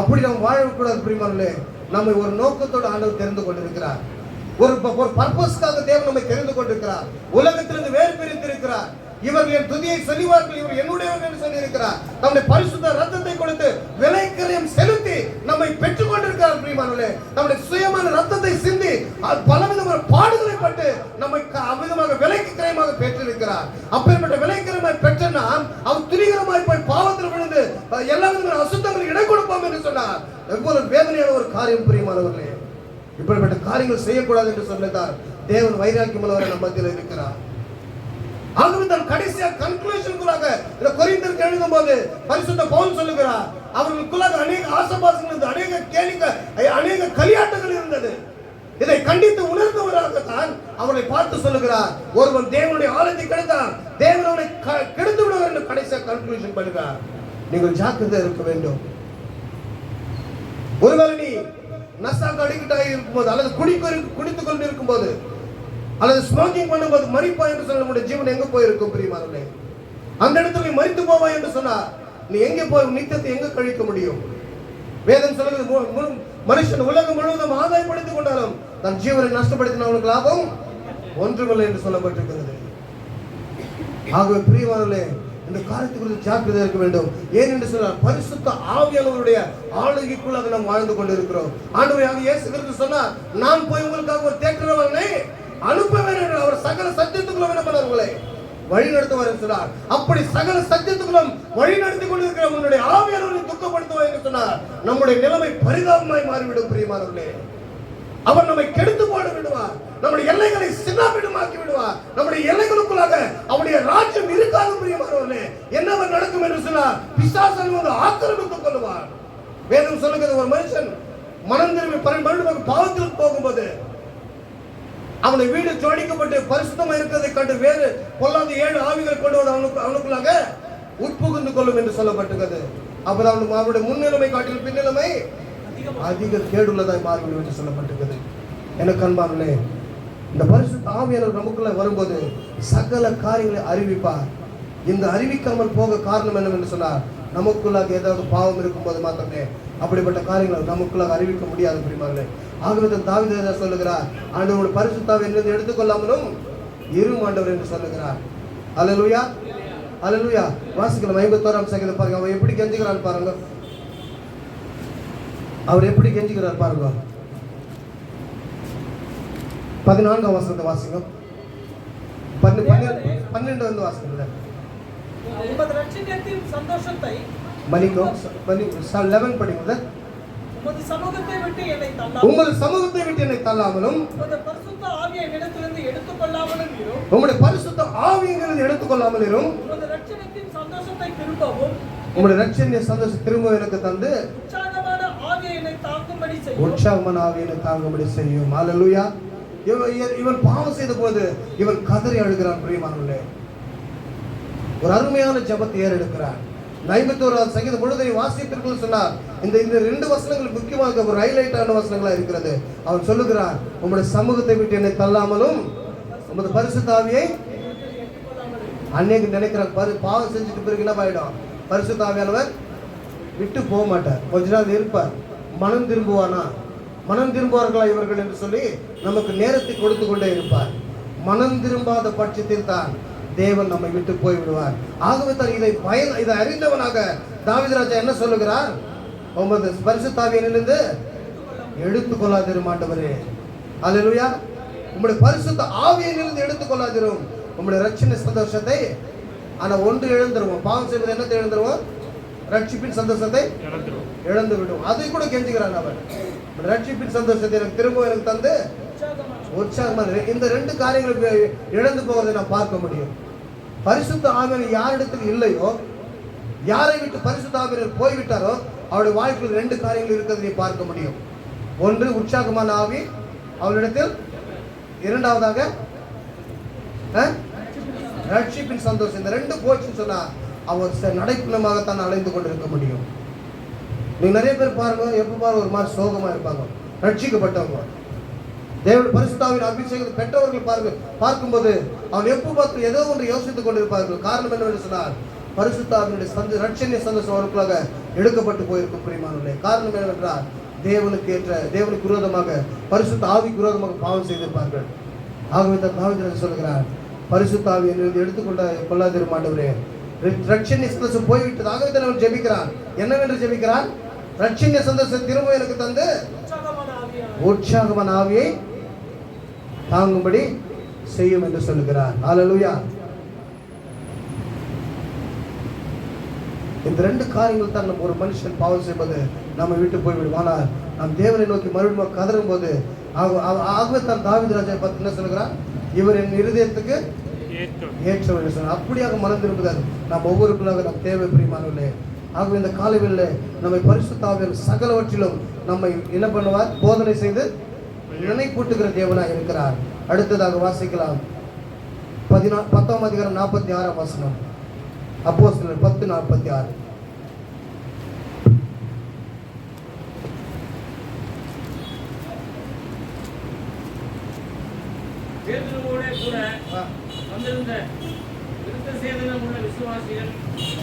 Speaker 4: அப்படி நாம் வாழக்கூடாது. பிரியமானவர்களே, நம்மை ஒரு நோக்கத்தோடு ஆண்டவர் தெரிந்து கொண்டிருக்கிறார். ஒரு பர்பஸ்க்காக தேவன் நம்மை தெரிந்து கொண்டிருக்கிறார். உலகத்திலிருந்து வேறு பிரித்திருக்கிறார். இவர்கள் என் துதியை சொல்லுவார்கள், இவர் என்னுடையவர்கள் என்று சொல்லியிருக்கிறார். நம்முடைய பரிசுத்த ரத்தத்தை கொடுத்து விலைக்கிரயம் செலுத்தி நம்மை பெற்றுக் கொண்டிருக்கிறார். பிரியமானவர்களே, நம்முடைய சுயமான ரத்தத்தை சிந்தி பலவிதமான பாடுகளை பட்டு நம்மை அவ்விதமாக விலைக்கு கிரயமாக பெற்றிருக்கிறார். அப்பேற்பட்ட விலைக்கிரயமாய் பெற்ற நாம் அவர் துணிகரமாய் போய் பாவத்தில் விழுந்து எல்லா விதமான அசுத்தங்களுக்கு இடை கொடுப்போம் என்று சொன்னார். எவ்வளவு வேதனையான ஒரு காரியம் பிரியமானவர்களே. இப்படிப்பட்ட காரியங்கள் செய்யக்கூடாது என்று சொன்னதால் தேவன் வைராக்கியம் உள்ளவரை நம்ம மத்தியில் இருக்கிறார். ஆகவே தான் கடைசியா கன்க்ளூஷனுக்குள்ளாக இந்த கொரிந்தியருக்கு எழுதும் போது பரிசுத்த பவுல் சொல்லுகிறார், அவர்களுக்குள்ளாக அநேக ஆசபாசங்கள் இருந்தது, அநேக களியாட்டங்கள் இருந்தது. இதை கண்டித்து உணர்ந்தவராகத்தான் அவனை பார்த்து சொல்லுகிறார், ஒருவன் தேவனுடைய ஆலயத்தை கெடுத்தான், தேவன் அவனை கெடுத்து விடுவார் என்று கடைசியா கன்க்ளூஷன் பண்ணுகிறார். நீங்கள் ஜாக்கிரதையா இருக்க வேண்டும். ஒருவேளை நீ நசாக்கு அடிக்டாக இருக்கும்போது அல்லது குடித்துக் கொண்டு இருக்கும்போது அல்லது ஸ்மோக்கிங் பண்ணும்போது மரிப்பா என்று சொல்ல நம்முடைய ஜீவன் எங்க போயிருக்கும் பிரியமானவர்களே? அந்த இடத்துல நீ மரித்து போவா என்று சொன்னா நீ எங்கே போய் நித்தியத்தை எங்க கழிக்க முடியும்? வேதம் சொல்லுகிறது, மனுஷன் உலகம் முழுவதும் ஆதாயப்படுத்திக் கொண்டாலும் தன் ஜீவனை நஷ்டப்படுத்தினவனுக்கு லாபம் ஒன்றுமில்லை என்று சொல்லப்பட்டிருக்கிறது. ஆகவே பிரியமானவர்களே, இந்த காரியத்தை குறித்து ஜாக்கிரதையா இருக்க வேண்டும். ஏன் என்று சொன்னால் பரிசுத்த ஆவியானவருடைய ஆளுகைக்குள்ளாக நாம் வாழ்ந்து கொண்டிருக்கிறோம். ஆண்டவராகிய இயேசு கிறிஸ்து சொன்னார், நான் போய் உங்களுக்காக ஒரு தேற்றரவனை அனுப்புவேன் என்று. அவர் சகல சத்தியத்துக்குள்ளும் என்ன பண்ணார்? வழி நடத்துவார் என்று சொன்னார். அப்படி சகல சத்தியத்துக்குள்ளும் வழி நடத்தி கொண்டிருக்கிற உன்னுடைய ஆவியானவரை துக்கப்படுத்துவார் என்று சொன்னார். நம்முடைய நிலைமை பரிதாபமாய் மாறிவிடும் பிரியமானவர்களே. அவர் நம்மை கெடுத்து போட விடுவார், நம்முடைய எல்லைகளை சின்னாபின்னமாக்கி விடுவார். நம்முடைய எல்லைகளுக்குள்ளாக அவருடைய ராஜ்யம் இருக்காது பிரியமானவர்களே. என்னவர் நடக்கும் என்று சொன்னார், பிசாசன் வந்து ஆக்கிரமித்துக் கொள்வார். வேதம் சொல்லுகிறது, ஒரு மனுஷன் மனம் திரும்பி பாவத்தில் போகும்போது அவனை வீடு ஜோடிக்கப்பட்டு பரிசுத்தமா இருக்கிறதை கண்டு வேறு பொல்லாத 7 ஆவிகள் கொண்டு வந்து அவனுக்குள்ளாக உட்புகுந்து கொள்ளும் என்று சொல்லப்பட்டிருக்கிறது. அப்போது அவனுடைய முன்னிலைமை காட்டில் பின்னிலைமை அதிக கேடுள்ளதாய் மாறிவிடும் என்று சொல்லப்பட்டிருக்கிறது. எனக்கு அன்பானே, இந்த பரிசுத்த ஆவியானவர் நமக்குள்ள வரும்போது சகல காரியங்களை அறிவிப்பார். இந்த அறிவிக்காமல் போக காரணம் என்னவென்று சொன்னார், நமக்குள்ளாக ஏதாவது பாவம் இருக்கும் போது மாத்திரமே அப்படிப்பட்ட காரியங்களை நமக்குள்ளாக அறிவிக்க முடியாது பிரியமானவர்களே. ஆகவே தாவீது சொல்லுகிறார், ஆண்டவருடைய பரிசுத்த ஆவியை என்னிலிருந்து எடுத்துக்கொள்ளாமலும் இரும் ஆண்டவர் என்று சொல்லுகிறார். அல்லேலூயா, அல்லேலூயா. வாசிக்கலாம் 51ஆம் சங்கீதம் பாருங்க. அவர் எப்படி கெஞ்சுகிறார் பாருங்க. அவர் எப்படி கெஞ்சுகிறார் பாருங்க. 14ஆம் வசனத்தை வாசிங்க. 12 வந்து வாசிங்க.
Speaker 5: உமது இரட்சணியத்தின் சந்தோஷத்தை
Speaker 4: மணிக்கும் 11 படிங்க.
Speaker 5: உமது சமூகத்தை விட்டு என்னை தள்ளாமலும் உமது பரிசுத்த ஆவியை என்னிடத்திலிருந்து எடுத்துக்கொள்ளாமலும் இரும்.
Speaker 4: உம்முடைய பரிசுத்த ஆவியை என்னிடத்திலிருந்து எடுத்துக்கொள்ளாமல் இரும்.
Speaker 5: உமது இரட்சணியத்தின் சந்தோஷத்தை திரும்பவும்,
Speaker 4: உம்முடைய இரட்சணிய சந்தோஷத்தை திரும்ப எனக்கு தந்து
Speaker 5: உற்சாகமான ஆவியை என்னை தாங்கும்படி செய்யும்.
Speaker 4: உற்சாகமான ஆவியை என்னை தாங்கும்படி செய்யும். அல்லேலூயா. இவன் பாவம் செய்த போது இவன் கதறி அழுகிறான் பிரியமானவர்களே. ஒரு அருமையான ஜெபத்தை ஏறெடுக்கிறான். 51ஆம் சங்கீதம் முழுவதையும் வாசித்திருக்குன்னு சொன்னார். இந்த 2 வசனங்கள் முக்கியமாக ஒரு ஹைலைட்டான வசனங்களா இருக்கிறது. அவன் சொல்லுகிறான், உம்முடைய சமூகத்தை விட்டு என்னை தள்ளாமலும் உமது பரிசுத்த ஆவியை. அன்னைக்கு நினைக்கிறான், பாவம் செஞ்சுட்டு பிறகு என்ன ஆயிடும், பரிசுத்த ஆவியானவர் விட்டு போக மாட்டார், கொஞ்ச நாள் இருப்பார். மனம் திரும்புவானா, மனம் திரும்புவார்களா இவர்கள் என்று சொல்லி நமக்கு நேரத்தை கொடுத்து கொண்டே இருப்பார். மனம் திரும்பாத பட்சத்தில் தான் தேவன் நம்மை விட்டு போய் விடுவார். ஆகவே தான் இதை அறிந்தவனாக தாவீது ராஜா என்ன சொல்லுகிறார், உமது பரிசுத்த ஆவியிலிருந்து எடுத்துக்கொள்ளாதிரும் ஆண்டவரே. அல்லேலூயா. உம்முடைய பரிசுத்த ஆவியிலிருந்து எடுத்துக்கொள்ளாதிரும் உம்முடைய இரட்சண சந்தோஷத்தை. ஆனா ஒன்று இழந்துருவோம், பாவம் செய்வது என்னத்தை இழந்துருவோம், ரட்சிப்பின் சந்தோஷத்தை இழந்து விடும். அதை கூட கெஞ்சுகிறான் அவன். ரட்சிப்பின் சந்தோஷத்தை எனக்கு திரும்ப எனக்கு தந்து உற்சாகமாக. இந்த ரெண்டு காரியங்களை இழந்து போவதை நான் பார்க்க முடியும். பரிசுத்த ஆவியானவர் யாரிடத்தில் இல்லையோ, யாரை விட்டு பரிசுத்த ஆவியானவர் போய்விட்டாரோ அவருடைய வாழ்க்கையில் ரெண்டு காரியங்கள் இருக்கிறது நீ பார்க்க முடியும். ஒன்று உற்சாகமான ஆவி அவளிடத்தில், இரண்டாவதாக ரட்சிப்பின் சந்தோஷம். இந்த ரெண்டு போச்சுன்னு சொன்னா அவர் நடைப்பிணமாகத்தான் அலைந்து கொண்டிருக்க முடியும். நீங்க நிறைய பேர் பாருங்க, எப்ப பாருங்க ஒரு மாதிரி சோகமா இருப்பாங்க. ரட்சிக்கப்பட்டவங்க, தேவனுடைய பரிசுத்த ஆவியின் அபிஷேகத்தை பெற்றவர்கள் பாருங்க, பார்க்கும்போது அவன் எப்ப பார்த்து ஏதோ ஒன்று யோசித்துக் கொண்டிருப்பார்கள். காரணம் என்னவென்று சொன்னால் பரிசுத்த ஆவியினுடைய ரட்சணிய சந்தோஷம் அவருக்குள்ளாக எடுக்கப்பட்டு போயிருக்கும் பிரியமானவர்களே. காரணம் என்னவென்றால் தேவனுக்கு விரோதமாக பரிசுத்த ஆவிக்கு விரோதமாக பாவம் செய்திருப்பார்கள். ஆகவே தான் தாவீது சொல்கிறார், பரிசுத்த ஆவி என்னை கொள்ளாதிரு ஆண்டவரே. ரட்சணிய சந்தோஷம் போய்விட்டது. ஆகவே தான் அவன் ஜெபிக்கிறான். என்னவென்று ஜெபிக்கிறான்? ரட்சணிய சந்தோஷம் திரும்ப எனக்கு தந்து உற்சாகமான ஆவியை தாங்கும்படி செய்யும் என்று சொல்லுகிறார். ஹல்லேலூயா. இந்த ரெண்டு காரியங்கள் தான் நம்ம ஒரு மனுஷன் பாவம் செய்வது நம்ம விட்டு போய்விடும். ஆனால் நாம் தேவனை நோக்கி மறுபடியும் கதறும் போது ஆகவே தான் தாவீது ராஜா பார்த்து என்ன சொல்லுகிறான்? இவர் என் இருதயத்துக்கு ஏற்றவர் என்று சொன்னார். அப்படியாக மனம் திரும்புதல் நாம் ஒவ்வொருக்குள்ளாக நாம் தேவை பிரியமானவர்களே. ஆகவே இந்த காலையில் நம்மை பரிசுத்த ஆவியானவர் சகலவற்றிலும் நம்மை என்ன பண்ணுவார்? போதனை செய்து நினைப்பூட்டுகிற தேவனாக இருக்கிறார். அடுத்ததாக வாசிக்கலாம் 10ஆம் அதிகாரம் 46ஆம் வசனம். அப்போஸ்தலர் 10:46.
Speaker 6: பேதுருவோட கூட வந்திருந்த விருத்த சேதனம் உள்ள விசுவாசிகள்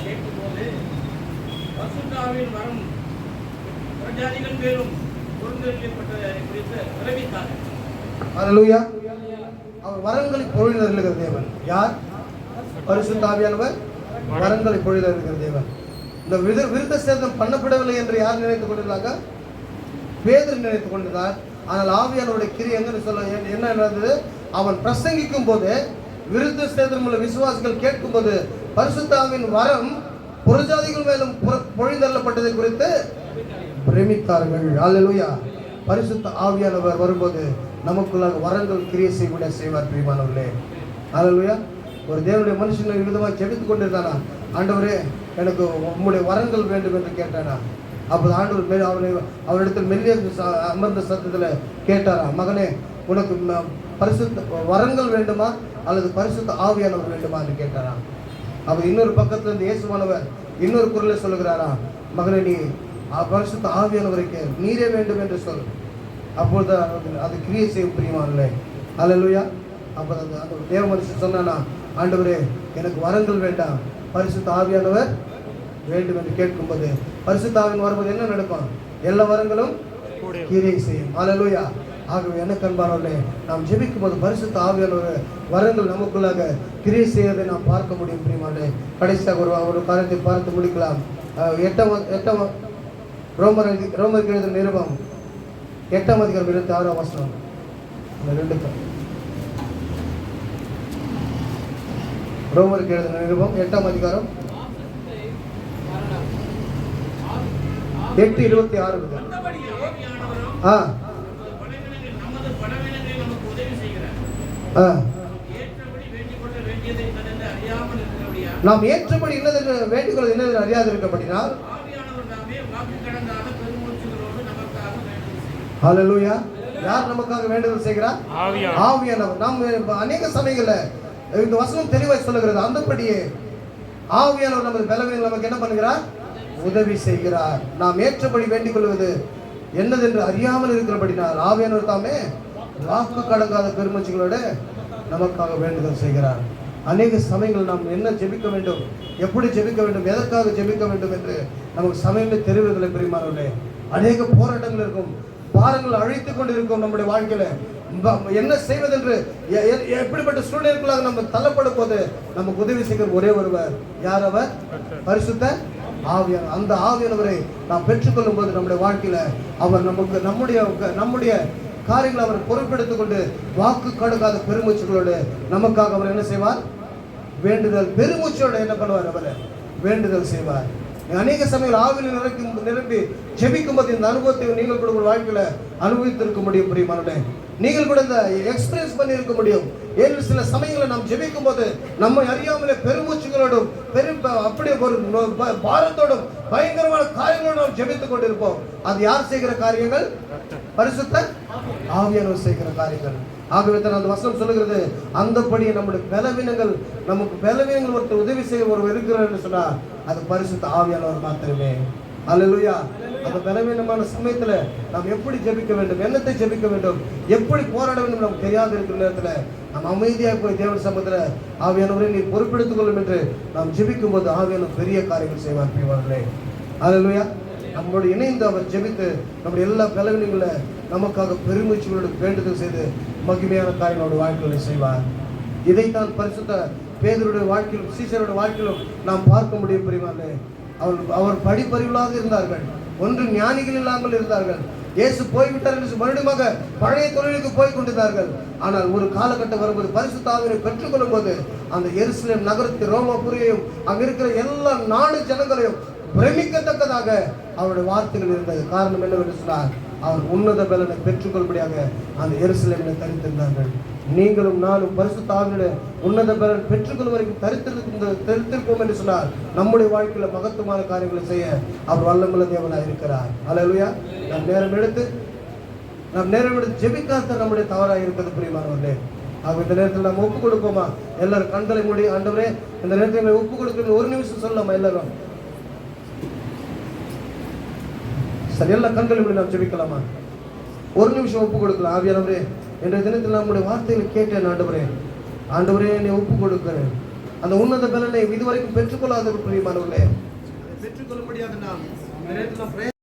Speaker 6: கேட்கும்போது பரிசுத்த ஆவியின் வரம் பிரஜாதிகள் பேரும் பொருந்தப்பட்டதை குறித்து விரைவித்தார்கள்.
Speaker 4: ஹல்லேலூயா. அவர் வரங்களை பொழிந்தருளுகிற தேவன். யார்? பரிசுத்த ஆவியானவர் வரங்களை பொழிந்தருளுகிற தேவன். இந்த விருத்த சேதனம் பண்ணப்படவில்லை என்று யார் நினைத்துக் கொண்டிருந்தாங்க? பேதுரு நினைத்துக் கொண்டிருந்தார். ஆனால் ஆவியானவருடைய கிரி எங்கன்னு சொல்ல என்ன நடந்தது? அவன் பிரசங்கிக்கும் போது விருத்த சேதனம் உள்ள விசுவாசிகள் கேட்கும் போது பரிசுத்த ஆவியின் வரம் புறஜாதிகள் மேலும் பொழிந்தள்ளப்பட்டதை குறித்து பிரமித்தார்கள். ஹல்லேலூயா. பரிசுத்த ஆவியானவர் வரும்போது நமக்குள்ளாக வரங்கள் கிரியை செய்வார் பிரியமானவர்களே. ஹல்லேலூயா. ஒரு தேவனுடைய மனுஷன் விதமாக ஜெபித்துக் கொண்டிருந்தானா, ஆண்டவரே எனக்கு உம்முடைய வரங்கள் வேண்டும் என்று கேட்டானா. அப்போது ஆண்டவர் அவரிடத்தில் மெல்லிய அமர்ந்த சத்தத்தில் கேட்டாரா, மகனே உனக்கு பரிசுத்த வரங்கள் வேண்டுமா அல்லது பரிசுத்த ஆவியானவர் வேண்டுமா என்று கேட்டாரா. அவர் இன்னொரு பக்கத்துல இருந்து இயேசுவானவர் இன்னொரு குரலை சொல்லுகிறாரா, மகனே நீ பரிசுத்த ஆவியானவருக்கு நீரே வேண்டும் என்று சொல். அப்பொழுது அது கிரியை செய்யும் பிரியமானவர்களே. ஹல்லேலூயா. அப்போ அந்த தேவ மனுஷன் சொன்னானா, ஆண்டவரே எனக்கு வரங்கள் வேண்டாம், பரிசுத்த ஆவியானவர் வேண்டும் என்று கேட்கும்போது பரிசுத்த ஆவியானவர் வரும்போது என்ன நடக்கும்? எல்லா வரங்களும் கிரியை செய்யும். ஹல்லேலூயா. ஆகவே எனக்கு அன்பானவர்களே, நாம் ஜெபிக்கும் போது பரிசுத்த ஆவியானவர் வரங்கள் நமக்குள்ளாக கிரியை செய்வதை நாம் பார்க்க முடியும் பிரியமானவர்களே. கடைசியாக ஒரு காரியத்தை பார்த்து முடிக்கலாம். 8ஆம் ரோமருக்கு எழுதின நிருபம் 8ஆம் அதிகாரம் 26ஆம் வசனம். ரோமருக்கு எழுதின நிருபம் 8ஆம் அதிகாரம் 8:26. நாம் ஏற்றபடி என்னது வேண்டிக்கொள்ள என்னது அறியாது இருக்கப்படினால் ஹல்லேலூயா. யார் நமக்காக வேண்டுதல் செய்கிறார்? ஆவியானவர். நாம் அநேக சமயங்களில் இந்த வசனம் தெளிவாய் சொல்லுகிறது. அந்தபடியே ஆவியானவர் நமது பலவீனங்கள் நமக்கு என்ன பண்ணுகிறார்? உதவி செய்கிறார். நாம் ஏற்றபடி வேண்டிக் கொள்வது என்னதென்று அறியாமல் இருக்கிறபடினால் ஆவியானவர் தாமே வாக்கு கடங்காத பெருமூச்சுகளோட நமக்காக வேண்டுதல் செய்கிறார். அநேக சமயங்கள் நாம் என்ன ஜெபிக்க வேண்டும், எப்படி ஜெபிக்க வேண்டும், எதற்காக ஜெபிக்க வேண்டும் என்று நமக்கு சமயமே தெரிவதில்லை பிரியமானவர்களே. அநேக போராட்டங்கள் இருக்கும், பாரங்கள் அழைத்துக் கொண்டு இருக்கும் நம்முடைய வாழ்க்கையில. என்ன செய்வதென்று எப்படிப்பட்ட சூழ்நிலைக்குள்ளாக நம்ம தள்ளப்படும் போது நமக்கு உதவி செய்கிற ஒரே ஒருவர் யார்? அவர் பரிசுத்த ஆவியானவர். அந்த ஆவியானவரை நாம் பெற்றுக்கொள்ளும் போது நம்முடைய வாழ்க்கையில அவர் நமக்கு நம்முடைய காரியங்களை அவர் பொறுப்பெடுத்துக் கொண்டு வாக்கு கடங்காத பெருமூச்சுகளோடு நமக்காக அவர் என்ன செய்வார்? வேண்டுதல் பெருமூச்சோடு என்ன பண்ணுவார்? அவர் வேண்டுதல் செய்வார். அநேக சமயம் ஆவியில் நிரம்பி ஜெபிக்கும் போது இந்த அனுபவத்தை நீங்கள் கூட உங்கள் வாழ்க்கையில அனுபவித்திருக்க முடியும். பிரியமானவர்களே, நீங்கள் கூட இந்த எக்ஸ்பீரியன்ஸ் பண்ணி இருக்க முடியும். ஏன்னு சில சமயங்களை நாம் ஜெபிக்கும் போது நம்மை அறியாமலே பெருமூச்சுகளோடும் அப்படியே ஒரு பாரத்தோடும் பயங்கரமான காரியங்களோடு நாம் ஜெபித்துக் கொண்டிருப்போம். அது யார் செய்கிற காரியங்கள்? பரிசுத்த ஆவியானவர் செய்கிற காரியங்கள். ஆகவே தான் அந்த வசனம் சொல்லுகிறது, அந்தபடி நம்முடைய பலவீனங்கள், நமக்கு பலவீனங்கள் ஒருத்தர் உதவி செய்ய ஒரு இருக்கிறார் என்று சொன்னா அது பரிசுத்த ஆவியானவர் மாத்திரமே. அல்லேலூயா. அந்த பலவீனமான சமயத்துல நாம் எப்படி ஜெபிக்க வேண்டும், என்னத்தை ஜெபிக்க வேண்டும், எப்படி போராட வேண்டும் நமக்கு தெரியாது இருக்கிற நேரத்துல நாம் அமைதியாக போய் தேவன் சமூகத்துல ஆவியானவரை நீ பொறுப்பெடுத்துக் கொள்ளும் என்று நாம் ஜெபிக்கும் போது ஆவியானவர் பெரிய காரியங்கள் செய்வார். பிரியமானவர்களே, அல்லேலூயா. நம்மோடு இணைந்து அவர் ஜெபித்து நம்முடைய எல்லா பலவீனங்களை நமக்காக பெருமூச்சுகளோடு வேண்டுதல் செய்து மகிமையான காரியங்களோட வாழ்க்கைகளை செய்வார். இதைத்தான் பரிசுத்த பேதுருடைய வாழ்க்கையிலும் சீசருடைய வாழ்க்கையிலும் நாம் பார்க்க முடியும். பிரியமானவர்களே, அவர் படிப்பறிவில்லாத இருந்தார்கள், ஒன்று ஞானிகள் இல்லாமல் இருந்தார்கள். இயேசு போய்விட்டார் என்று மறுபடியும் பழைய தொழிலுக்கு போய் கொண்டிருந்தார்கள். ஆனால் ஒரு காலகட்டம் வரும்போது பரிசுத்த ஆவியை பெற்றுக்கொள்ளும் போது அந்த எருசலேம் நகரத்தை, ரோமாபுரியையும் அங்க இருக்கிற எல்லா நாடு ஜனங்களையும் பிரமிக்கத்தக்கதாக அவருடைய வார்த்தைகள் இருந்தது. காரணம் என்னவென்று சொன்னார், அவர் உன்னத பலனை பெற்றுக்கொள்படியாக அந்த எருசலேமிலே தரித்திருந்தார்கள். நீங்களும் நானும் பரிசுத்த ஆவியிலே உன்னத பலன் பெற்றுக்கொள்ளும் வரைக்கும் தரித்திருப்போம் என்று சொன்னார். நம்முடைய வாழ்க்கையில மகத்துவமான காரியங்களை செய்ய அவர் வல்லமுள்ள தேவனாக இருக்கிறார். அல்லேலூயா. நாம் நேரம் எடுத்து ஜெபிக்காத நம்முடைய தவறாக இருக்கிறது. பிரியமானவர்களே, ஆக இந்த நேரத்தில் நாம் ஒப்பு கொடுப்போமா? எல்லாரும் கண்களை மூடி, ஆண்டவரே இந்த நேரத்தில் ஒப்பு கொடுக்க ஒரு நிமிஷம் சொல்லலாமா? எல்லாரும் சரி, எல்லா கண்களை மூடி நாம் ஜெபிக்கலாமா? ஒரு நிமிஷம் ஒப்பு கொடுக்கலாம். ஆவியானவரே, இன்றைய தினத்தில் நம்முடைய வார்த்தைகளை கேட்டேன். ஆண்டவரே என்னை ஒப்பு கொடுக்கிறேன். அந்த உன்னத பலனை இதுவரைக்கும் பெற்றுக்கொள்ளாத பிரியமானவர்களே, பெற்றுக்கொள்ளும்படியாக நாம்